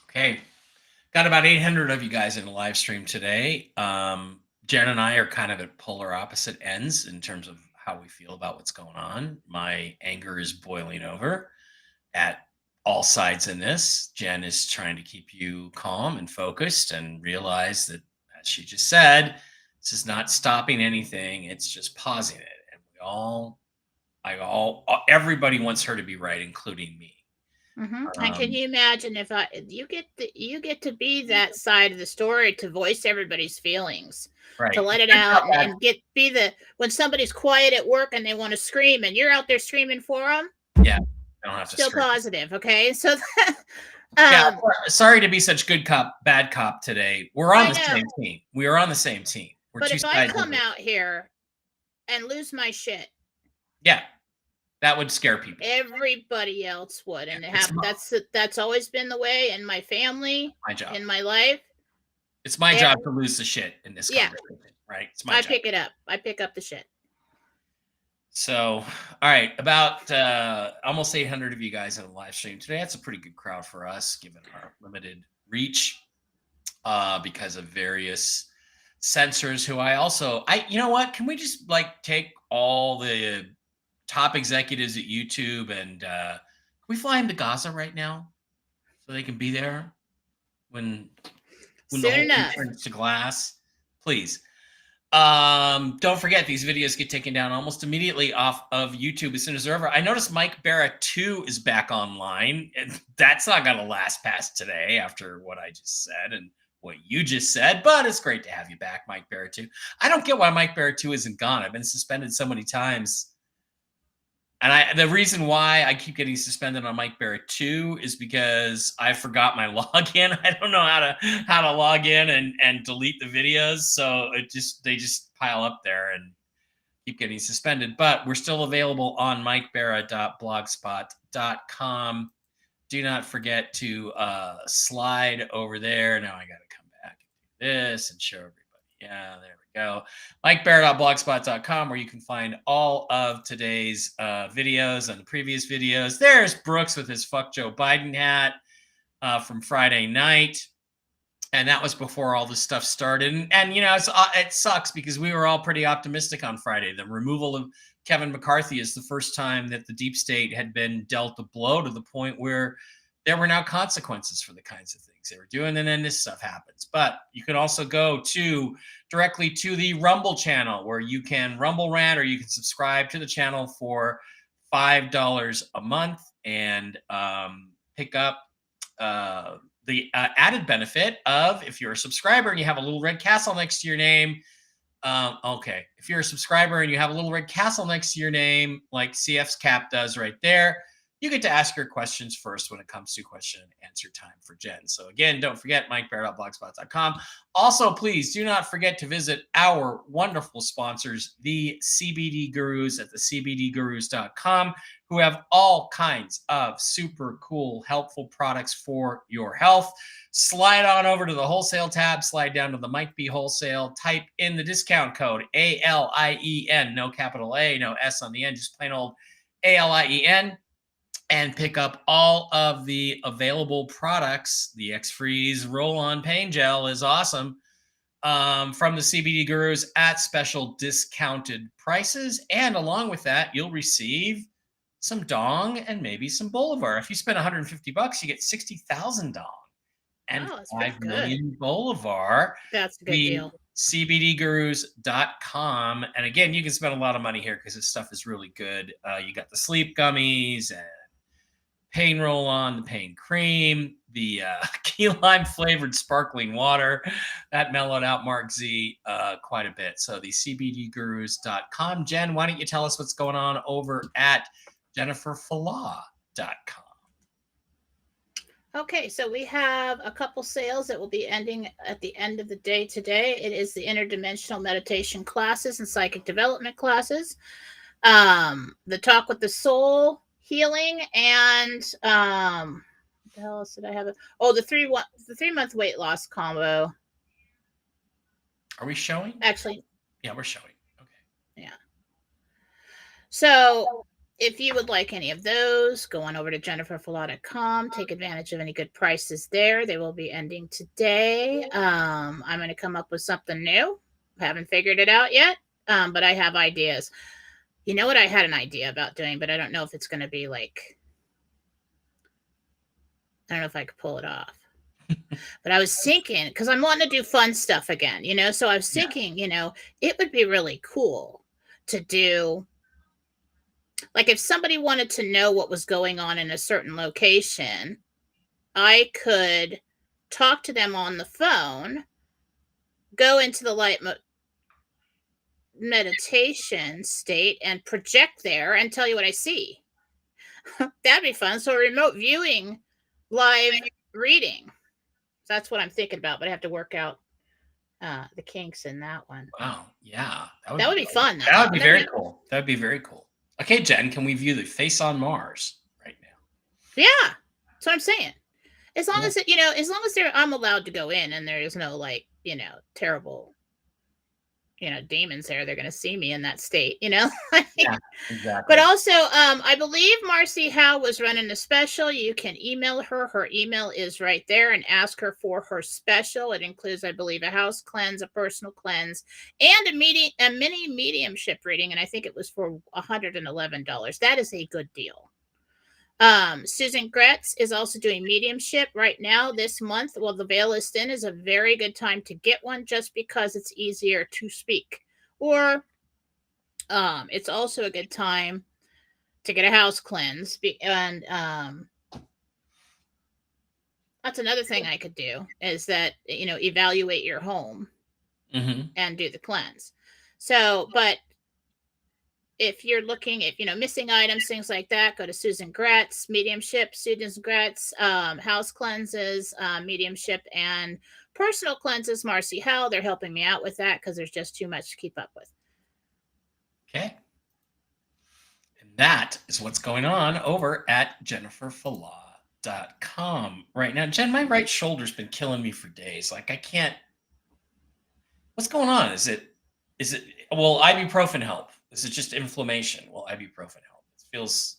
Okay. Got about 800 of you guys in the live stream today. Jen and I are kind of at polar opposite ends in terms of how we feel about what's going on. My anger is boiling over at all sides in this. Jen is trying to keep you calm and focused and realize that, as she just said, this is not stopping anything. It's just pausing it. And everybody wants her to be right, including me. Mm-hmm. And can you imagine if you get to be that side of the story to voice everybody's feelings, right, to let it out and when somebody's quiet at work and they want to scream and you're out there screaming for them. Yeah, I don't have to. Still scream. Positive, okay? So, sorry to be such good cop, bad cop today. We're on the same team. We are on the same team. But if I come out here and lose my shit, yeah. That would scare people. Everybody else would, and that's always been the way in my family, in my life. It's my job to lose the shit in this conversation, right? It's my job. Pick it up. I pick up the shit. So, all right, about almost 800 of you guys in the live stream today. That's a pretty good crowd for us, given our limited reach, because of various censors. You know what? Can we just take all the top executives at YouTube and can we fly them to Gaza right now so they can be there when the whole thing turns to glass? Please. Don't forget, these videos get taken down almost immediately off of YouTube as soon as they're over. I noticed Mike Barrett 2 is back online, and that's not going to last past today after what I just said and what you just said, but it's great to have you back, Mike Barrett 2. I don't get why Mike Barrett 2 isn't gone. I've been suspended so many times. And the reason why I keep getting suspended on Mike Barrett 2 is because I forgot my login. I don't know how to log in and delete the videos. So they just pile up there and keep getting suspended. But we're still available on mikebara.blogspot.com. Do not forget to slide over there. Now I got to come back and do this and show everybody. Yeah, there we go. MikeBarrett.blogspot.com, where you can find all of today's videos and the previous videos. There's Brooks with his Fuck Joe Biden hat from Friday night. And that was before all this stuff started. And it sucks because we were all pretty optimistic on Friday. The removal of Kevin McCarthy is the first time that the deep state had been dealt a blow to the point where there were now consequences for the kinds of things they were doing, and then this stuff happens. But you can also go directly to the Rumble channel, where you can Rumble rant, or you can subscribe to the channel for $5 a month and pick up the added benefit of, if you're a subscriber and you have a little red castle next to your name. If you're a subscriber and you have a little red castle next to your name, like CF's cap does right there, you get to ask your questions first when it comes to question and answer time for Jen. So again, don't forget MikeBear.blogspot.com. Also, please do not forget to visit our wonderful sponsors, the CBD Gurus at thecbdgurus.com, who have all kinds of super cool, helpful products for your health. Slide on over to the wholesale tab, slide down to the Mike B Wholesale, type in the discount code ALIEN, no capital A, no S on the end, just plain old ALIEN, and pick up all of the available products. The X-Freeze Roll-On Pain Gel is awesome, from the CBD Gurus at special discounted prices. And along with that, you'll receive some Dong and maybe some Bolivar. If you spend $150, you get 60,000 Dong and 5 million Bolivar. That's a good deal. CBDgurus.com. And again, you can spend a lot of money here because this stuff is really good. You got the sleep gummies and pain roll on, the pain cream, the key lime flavored sparkling water that mellowed out Mark Z quite a bit. So the CBDgurus.com. Jen, why don't you tell us what's going on over at JenniferFalah.com? Okay, so we have a couple sales that will be ending at the end of the day today. It is the interdimensional meditation classes and psychic development classes, the talk with the soul healing, and what the hell else did I have? Oh, the 3-month weight loss combo. Are we showing? Actually, yeah, we're showing. Okay. Yeah. So if you would like any of those, go on over to JenniferFalah.com. Take advantage of any good prices there. They will be ending today. I'm going to come up with something new. Haven't figured it out yet, but I have ideas. You know what I had an idea about doing, but I don't know if it's going to be like, I don't know if I could pull it off. But I was thinking, because I'm wanting to do fun stuff again, so I was thinking, it would be really cool to do, like if somebody wanted to know what was going on in a certain location, I could talk to them on the phone, go into the light meditation state and project there and tell you what I see. That'd be fun. So remote viewing, live reading. That's what I'm thinking about, but I have to work out the kinks in that one. Wow. Yeah. That would be fun. That would be very cool. That would be very cool. Okay, Jen, can we view the face on Mars right now? Yeah. That's what I'm saying. As long as I'm allowed to go in and there is no terrible, demons there, they're going to see me in that state, Yeah, exactly. But also, I believe Marcy Howe was running a special. You can email her. Her email is right there, and ask her for her special. It includes, I believe, a house cleanse, a personal cleanse, and a mini mediumship reading. And I think it was for $111. That is a good deal. Susan Gretz is also doing mediumship right now this month. Well, the veil is thin is a very good time to get one, just because it's easier to speak. Or it's also a good time to get a house cleanse. And that's another thing I could do, is that, evaluate your home and do the cleanse. So, but if you're looking at, missing items, things like that, go to Susan Gretz, mediumship, Susan Gretz, house cleanses, mediumship, and personal cleanses, Marcy Howe. They're helping me out with that because there's just too much to keep up with. Okay. And that is what's going on over at JenniferFalah.com right now. Jen, my right shoulder's been killing me for days. Like, I can't. What's going on? Is it, will ibuprofen help? Is it just inflammation? Will ibuprofen help? It feels.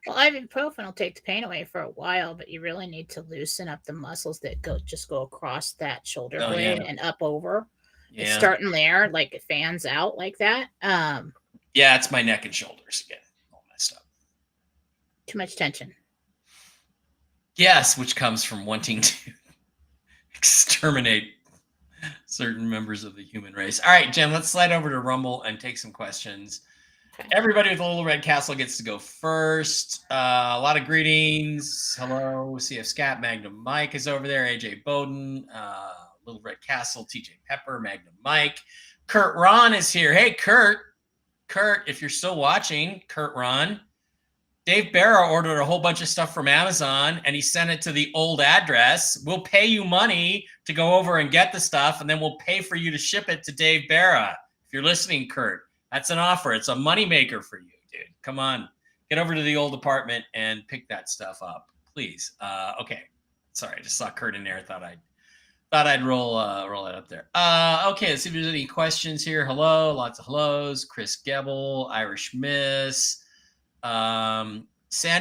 Well, ibuprofen will take the pain away for a while, but you really need to loosen up the muscles that go across that shoulder blade and up over. Yeah. It's starting there, like it fans out like that. Yeah, it's my neck and shoulders again, all messed up. Too much tension. Yes, which comes from wanting to exterminate certain members of the human race. All right, Jen, let's slide over to Rumble and take some questions. Okay. Everybody with a little red castle gets to go first. A lot of greetings. Hello, CF Scat, Magnum Mike is over there. AJ Bowden, Little Red Castle, TJ Pepper, Magnum Mike. Kurt Ron is here. Hey, Kurt, if you're still watching, Kurt Ron, Dave Barra ordered a whole bunch of stuff from Amazon and he sent it to the old address. We'll pay you money to go over and get the stuff, and then we'll pay for you to ship it to Dave Barra. If you're listening, Kurt, that's an offer. It's a moneymaker for you, dude. Come on. Get over to the old apartment and pick that stuff up, please. Okay. Sorry, I just saw Kurt in there. Thought I'd roll it up there. Okay, let's see if there's any questions here. Hello, lots of hellos. Chris Gebel, Irish Miss. Sand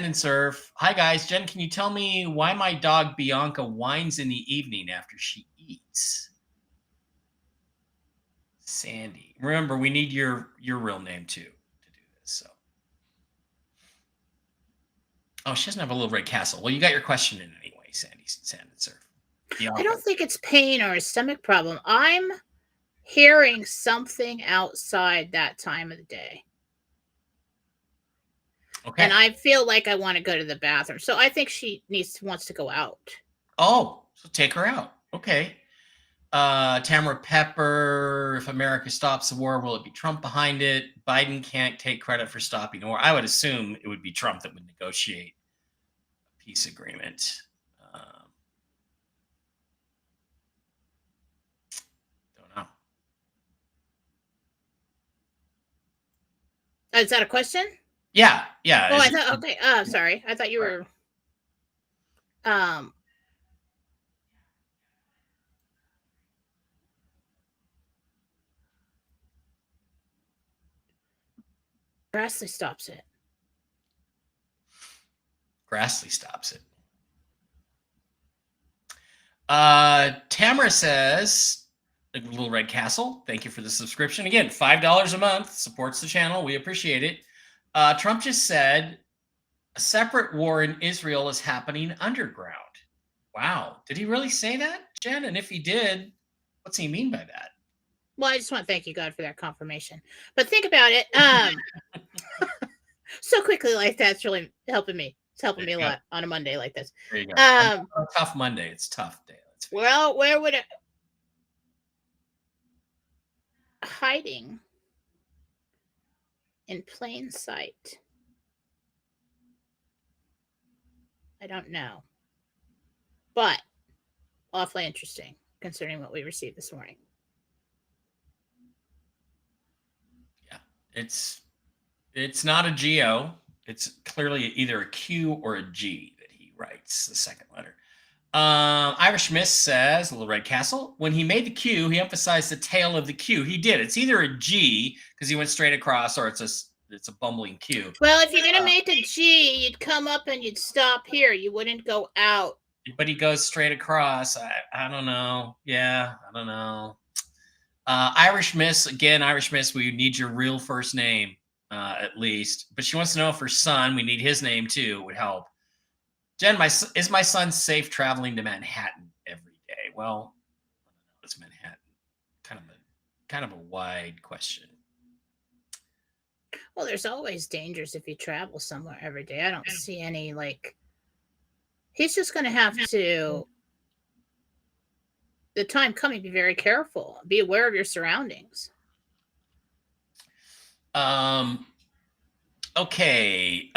and Surf. Hi guys. Jen, can you tell me why my dog Bianca whines in the evening after she eats? Sandy. Remember, we need your real name too to do this. So. Oh, she doesn't have a little red castle. Well, you got your question in anyway, Sandy. Sand and Surf. Bianca. I don't think it's pain or a stomach problem. I'm hearing something outside that time of the day. Okay. And I feel like I want to go to the bathroom. So I think she wants to go out. Oh, so take her out. Okay. Tamara Pepper, if America stops the war, will it be Trump behind it? Biden can't take credit for stopping the war. I would assume it would be Trump that would negotiate a peace agreement. Don't know. Is that a question? Yeah. Oh, I thought, okay. Sorry. I thought you were, Grassley stops it. Grassley stops it. Tamara says, Little Red Castle, thank you for the subscription. Again, $5 a month, supports the channel. We appreciate it. Trump just said a separate war in Israel is happening underground. Wow. Did he really say that, Jen? And if he did, what's he mean by that? Well, I just want to thank you, God, for that confirmation. But think about it. So quickly like that's really helping me. It's helping me a lot on a Monday like this. There you go. A tough Monday. It's a tough day. Well, where would it hiding in plain sight? I don't know. But awfully interesting considering what we received this morning. Yeah. It's not a G-O. It's clearly either a Q or a G that he writes, the second letter. Irish Miss says, Little Red Castle, when he made the Q, he emphasized the tail of the Q. He did. It's either a G because he went straight across, or it's a bumbling Q. Well, if you're going to make a G, you'd come up and you'd stop here. You wouldn't go out. But he goes straight across. I don't know. Yeah, I don't know. Irish Miss, again, Irish Miss, we need your real first name, at least. But she wants to know if her son, we need his name too, would help. Jen, is my son safe traveling to Manhattan every day? Well, it's Manhattan. Kind of a wide question. Well, there's always dangers if you travel somewhere every day. I don't see any, he's just going to have to, the time coming, be very careful. Be aware of your surroundings. Okay.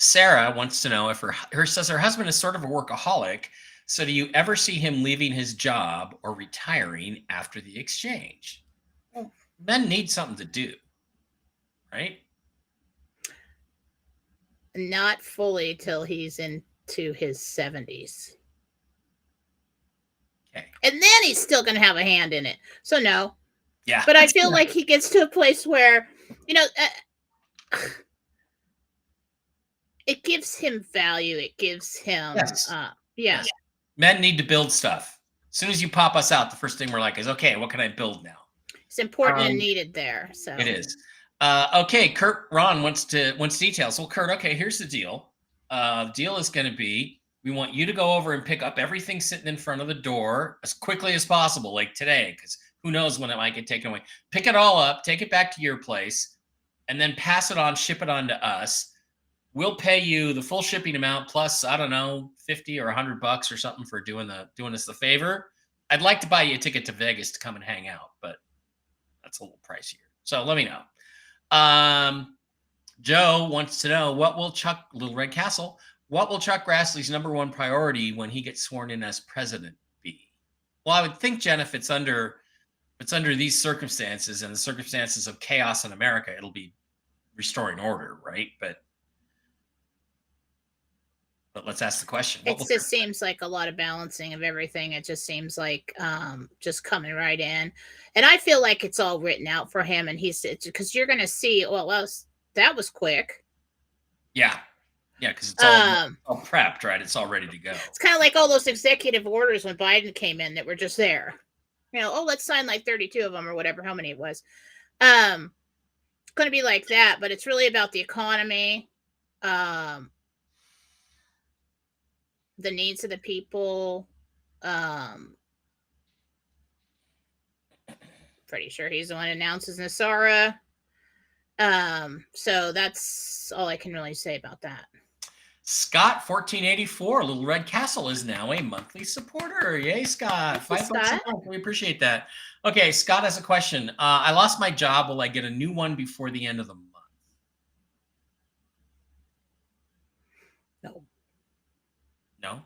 Sarah wants to know if her says her husband is sort of a workaholic. So do you ever see him leaving his job or retiring after the exchange? Well, men need something to do, right? Not fully till he's into his 70s. Okay. And then he's still going to have a hand in it. So no. Yeah. But I feel like he gets to a place where, it gives him value. It gives him, Yes. Men need to build stuff. As soon as you pop us out, the first thing we're like is, okay, what can I build now? It's important and needed there. So it is. Okay, Kurt Ron wants details. Well, Kurt, okay, here's the deal. The deal is going to be, we want you to go over and pick up everything sitting in front of the door as quickly as possible, like today, because who knows when it might get taken away. Pick it all up, take it back to your place, and then pass it on, ship it on to us. We'll pay you the full shipping amount plus, I don't know, $50 or $100 or something for doing us the favor. I'd like to buy you a ticket to Vegas to come and hang out, but that's a little pricier. So let me know. Joe wants to know, what will Chuck Grassley's #1 priority when he gets sworn in as president be? Well, I would think, Jen, if it's under these circumstances and the circumstances of chaos in America, it'll be restoring order, right? But let's ask the question. It just seems like a lot of balancing of everything. It just seems like just coming right in. And I feel like it's all written out for him. And because you're going to see, well, that was quick. Yeah. Yeah, because it's all prepped, right? It's all ready to go. It's kind of like all those executive orders when Biden came in that were just there. Let's sign like 32 of them or whatever, how many it was. It's going to be like that, but it's really about the economy. The needs of the people. Pretty sure he's the one who announces Nasara. So that's all I can really say about that. Scott 1484, Little Red Castle, is now a monthly supporter. Yay, Scott. $5 a month. We appreciate that. Okay, Scott has a question. I lost my job. Will I get a new one before the end of the month? No.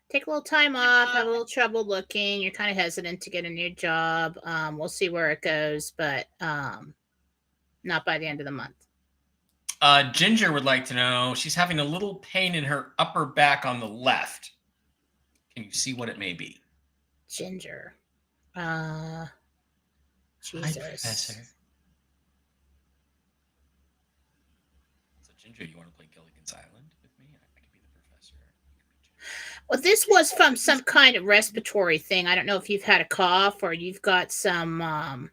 Take a little time off, have a little trouble looking. You're kind of hesitant to get a new job. We'll see where it goes, but not by the end of the month. Ginger would like to know, she's having a little pain in her upper back on the left. Can you see what it may be? Ginger. Hi, Jesus. Professor. So, Ginger, you want to play Gilligan's Island with me? I could be the professor. Well, this was from some kind of respiratory thing. I don't know if you've had a cough or you've got some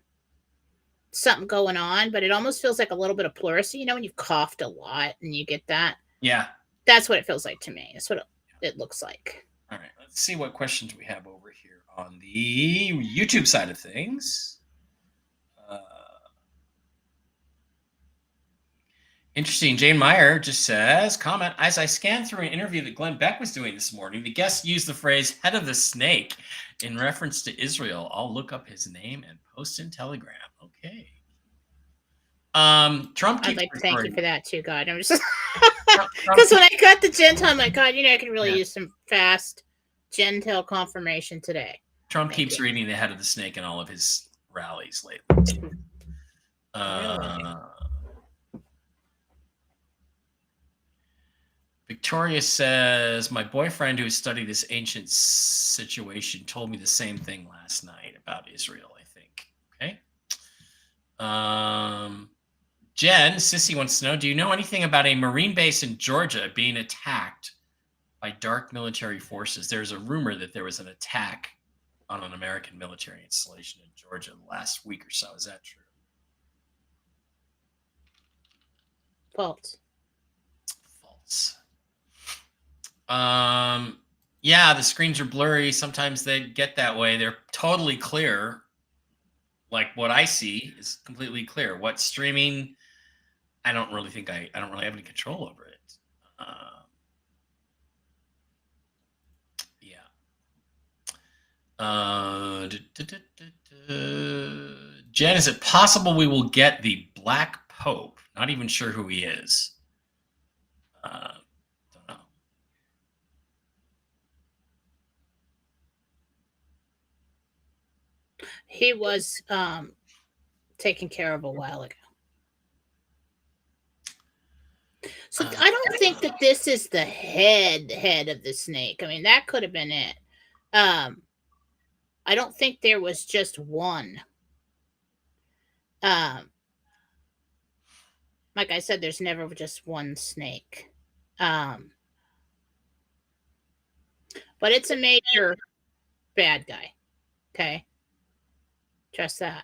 something going on, but it almost feels like a little bit of pleurisy. When you've coughed a lot and you get that. Yeah. That's what it feels like to me. That's what it looks like. All right. Let's see what questions we have over here on the YouTube side of things. Interesting. Jane Meyer just says, comment, as I scanned through an interview that Glenn Beck was doing this morning, the guest used the phrase head of the snake in reference to Israel. I'll look up his name and post in Telegram. Okay. Trump I'd like to thank you for that too, God. I'm just because when I got the Jentel, I'm like, God, I can really use some fast Jentel confirmation today. Trump keeps reading the head of the snake in all of his rallies lately. Really? Victoria says, my boyfriend who studied this ancient situation told me the same thing last night about Israel, I think. Okay. Jen, Sissy wants to know, do you know anything about a Marine base in Georgia being attacked by dark military forces? There's a rumor that there was an attack on an American military installation in Georgia last week or so. Is that true? False. Yeah, the screens are blurry. Sometimes they get that way. They're totally clear. Like what I see is completely clear. What's streaming, I don't really have any control over it. Jen, is it possible we will get the Black Pope? Not even sure who he is. Don't know. He was taken care of a while ago. So I don't think that this is the head of the snake. I mean, that could have been it. I don't think there was just one. Like I said, there's never just one snake. But it's a major bad guy. Okay. Trust that.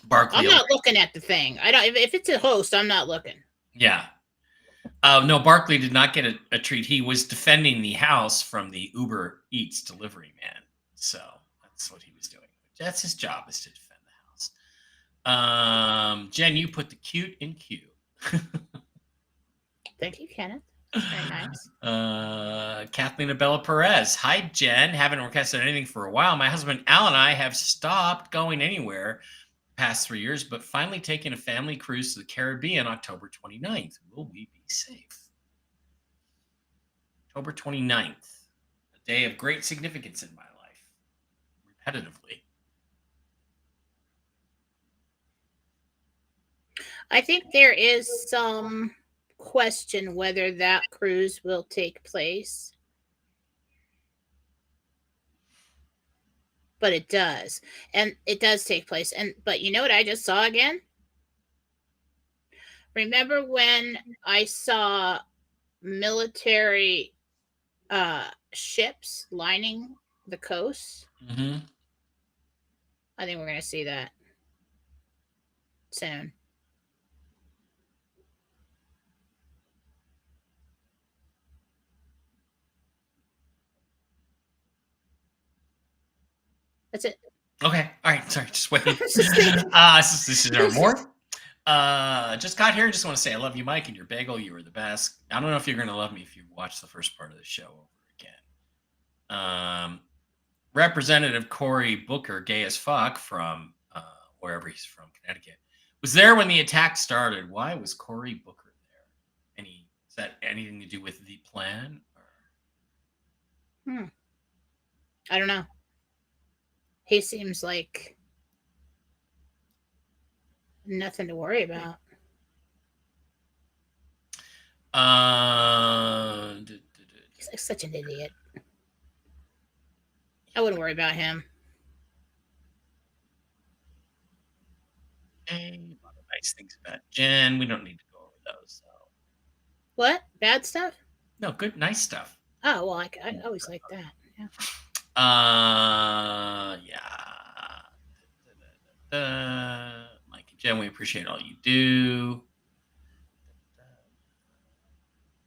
Barkley. I'm not looking at the thing. If it's a host, I'm not looking. Yeah. No, Barkley did not get a treat. He was defending the house from the Uber Eats delivery man. So that's what he was doing. That's his job, is to defend the house. Jen, you put the cute in queue. Thank you, Kenneth. Very nice. Kathleen Abella Perez. Hi, Jen. Haven't requested anything for a while. My husband Al and I have stopped going anywhere past 3 years, but finally taking a family cruise to the Caribbean October 29th. Will we be safe? October 29th, a day of great significance in my life, repetitively. I think there is some question whether that cruise will take place. But it does. And it does take place. But you know what I just saw again? Remember when I saw military ships lining the coast? Mm-hmm. I think we're going to see that soon. That's it. Okay. All right. Sorry. Just waiting. Just thinking. This is our more. Just got here. Just want to say I love you, Mike, and your bagel. You were the best. I don't know if you're going to love me if you watch the first part of the show over again. Representative Cory Booker, gay as fuck, from wherever he's from, Connecticut, was there when the attack started. Why was Cory Booker there? Is that anything to do with the plan? Or? I don't know. He seems like nothing to worry about. He's like such an idiot. I wouldn't worry about him. A lot of nice things about Jen. We don't need to go over those. So. What? Bad stuff? No, good, nice stuff. Oh, well, I always like that. Yeah. Mike and Jen, we appreciate all you do.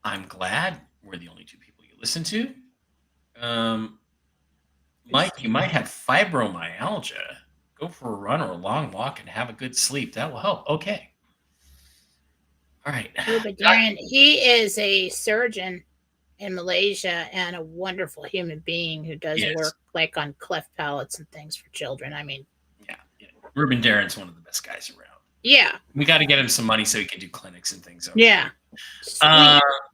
I'm glad we're the only two people you listen to. Mike, you might have fibromyalgia. Go for a run or a long walk and have a good sleep. That will help. Okay. All right. Rubinderan, he is a surgeon in Malaysia and a wonderful human being who does work like on cleft palates and things for children. I mean, yeah. Rubinderan's one of the best guys around. Yeah. We got to get him some money so he can do clinics and things. Yeah.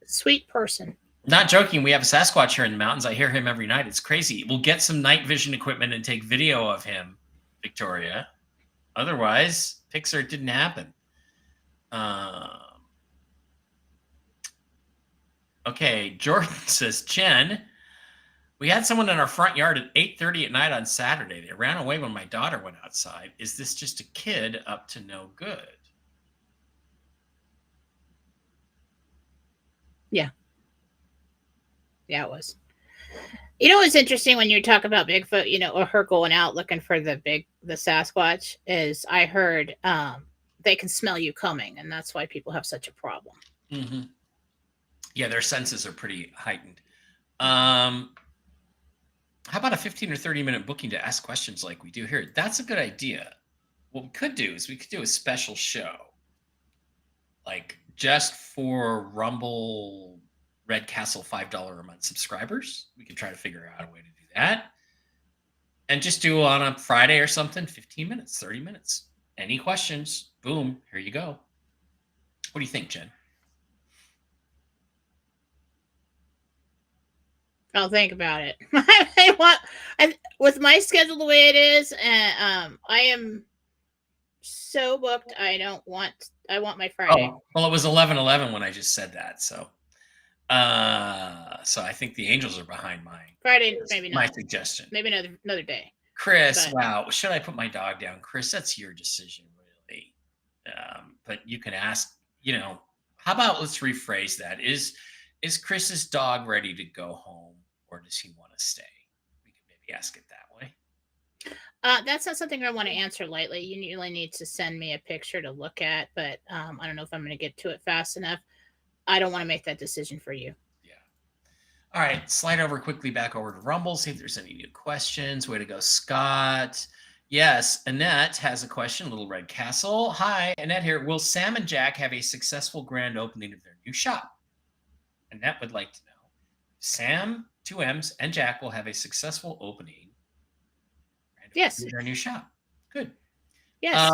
Sweet person. Not joking. We have a Sasquatch here in the mountains. I hear him every night. It's crazy. We'll get some night vision equipment and take video of him, Victoria. Otherwise, Pixar didn't happen. Okay, Jordan says, Jen, we had someone in our front yard at 8:30 at night on Saturday. They ran away when my daughter went outside. Is this just a kid up to no good? Yeah. Yeah, it was. You know what's interesting when you talk about Bigfoot, or her going out looking for the Sasquatch, is I heard they can smell you coming, and that's why people have such a problem. Mm-hmm. Yeah, their senses are pretty heightened. How about a 15 or 30-minute booking to ask questions like we do here? That's a good idea. What we could do is we could do a special show, like just for Rumble Red Castle $5 a month subscribers. We could try to figure out a way to do that. And just do on a Friday or something, 15 minutes, 30 minutes. Any questions? Boom, here you go. What do you think, Jen? I'll think about it. With my schedule the way it is, and I am so booked. I want my Friday. Oh, well, it was 11:11 when I just said that, so I think the Angels are behind mine. Friday, maybe not. My suggestion. Maybe another day. Chris, wow, should I put my dog down? Chris, that's your decision, really. But you can ask, how about let's rephrase that? Is Chris's dog ready to go home, or does he want to stay? We can maybe ask it that way. That's not something I want to answer lightly. You really need to send me a picture to look at, but I don't know if I'm going to get to it fast enough. I don't want to make that decision for you. Yeah. All right. Slide over quickly back over to Rumble. See if there's any new questions. Way to go, Scott. Yes. Annette has a question. Little Red Castle. Hi, Annette here. Will Sam and Jack have a successful grand opening of their new shop? Annette would like to know. Sam, 2 M's, and Jack will have a successful opening. Yes. Their new shop. Good. Yes.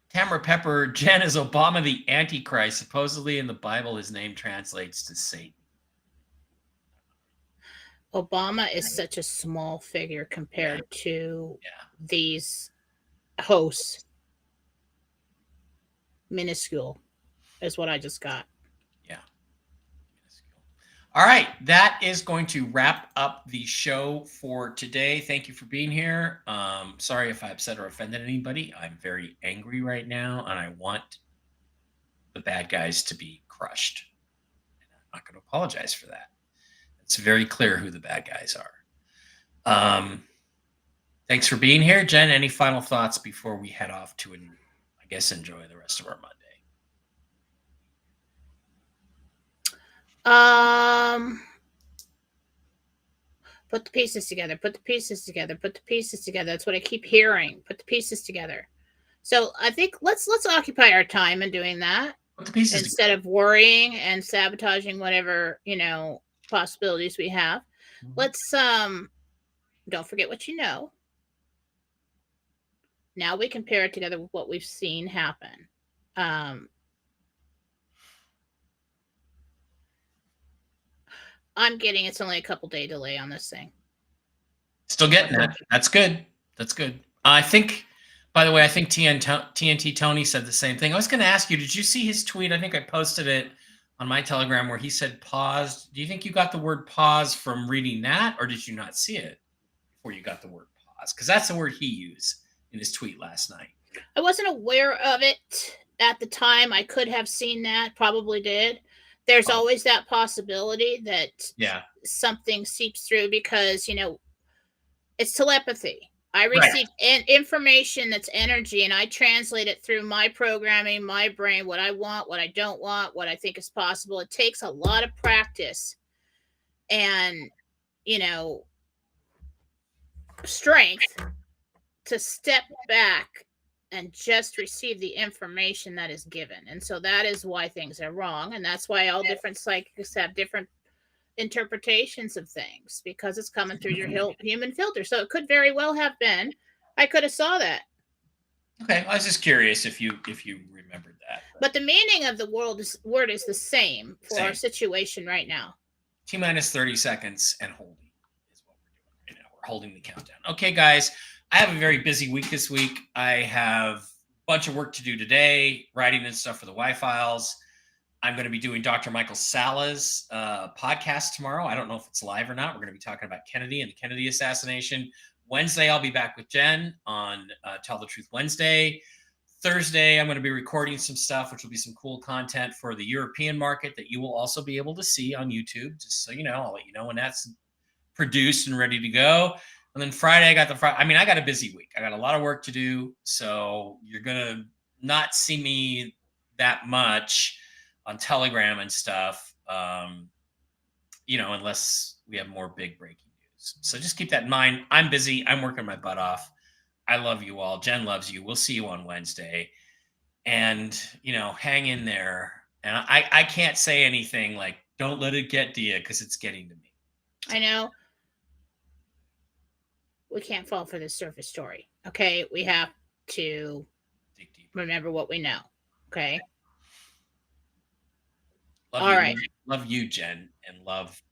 Tamara Pepper, Jen, is Obama the Antichrist? Supposedly in the Bible, his name translates to Satan. Obama is such a small figure compared to Yeah. these hosts. Minuscule is what I just got. Yeah. All right. That is going to wrap up the show for today. Thank you for being here. Sorry if I upset or offended anybody. I'm very angry right now, and I want the bad guys to be crushed. And I'm not going to apologize for that. It's very clear who the bad guys are. Thanks for being here. Jen, any final thoughts before we head off to, I guess, enjoy the rest of our Monday? Put the pieces together. Put the pieces together. Put the pieces together. That's what I keep hearing. Put the pieces together. So I think let's occupy our time in doing that Put the pieces instead together. of worrying and sabotaging whatever possibilities we have. Mhm. Let's don't forget what you know. Now we can pair it together with what we've seen happen. I'm getting it's only a couple day delay on this thing. Still getting that. That's good. That's good. I think, by the way, I think TNT Tony said the same thing. I was going to ask you, did you see his tweet? I think I posted it on my Telegram where he said pause. Do you think you got the word pause from reading that, or did you not see it before you got the word pause? Because that's the word he used in his tweet last night. I wasn't aware of it at the time. I could have seen that, probably did. There's always that possibility that something seeps through because, it's telepathy. I receive information that's energy and I translate it through my programming, my brain, what I want, what I don't want, what I think is possible. It takes a lot of practice and, strength to step back and just receive the information that is given. And so that is why things are wrong. And that's why all different psychics have different interpretations of things because it's coming through your human filter. So it could very well have been. I could have saw that. Okay, I was just curious if you remembered that. But the meaning of the word is the same for our situation right now. T-minus 30 seconds and holding is what we're doing right now. We're holding the countdown. Okay, guys, I have a very busy week this week. I have a bunch of work to do today, writing and stuff for the Y-Files. I'm going to be doing Dr. Michael Sala's podcast tomorrow. I don't know if it's live or not. We're going to be talking about Kennedy and the Kennedy assassination. Wednesday, I'll be back with Jen on Tell the Truth Wednesday. Thursday, I'm going to be recording some stuff, which will be some cool content for the European market that you will also be able to see on YouTube. Just so you know, I'll let you know when that's produced and ready to go. And then Friday, I got a busy week. I got a lot of work to do. So you're going to not see me that much on Telegram and stuff, unless we have more big breaking news. So just keep that in mind. I'm busy. I'm working my butt off. I love you all. Jen loves you. We'll see you on Wednesday. And, hang in there. And I can't say anything like, don't let it get to you because it's getting to me. I know. We can't fall for the surface story. Okay. We have to remember what we know. Okay. Love you, Jen, and love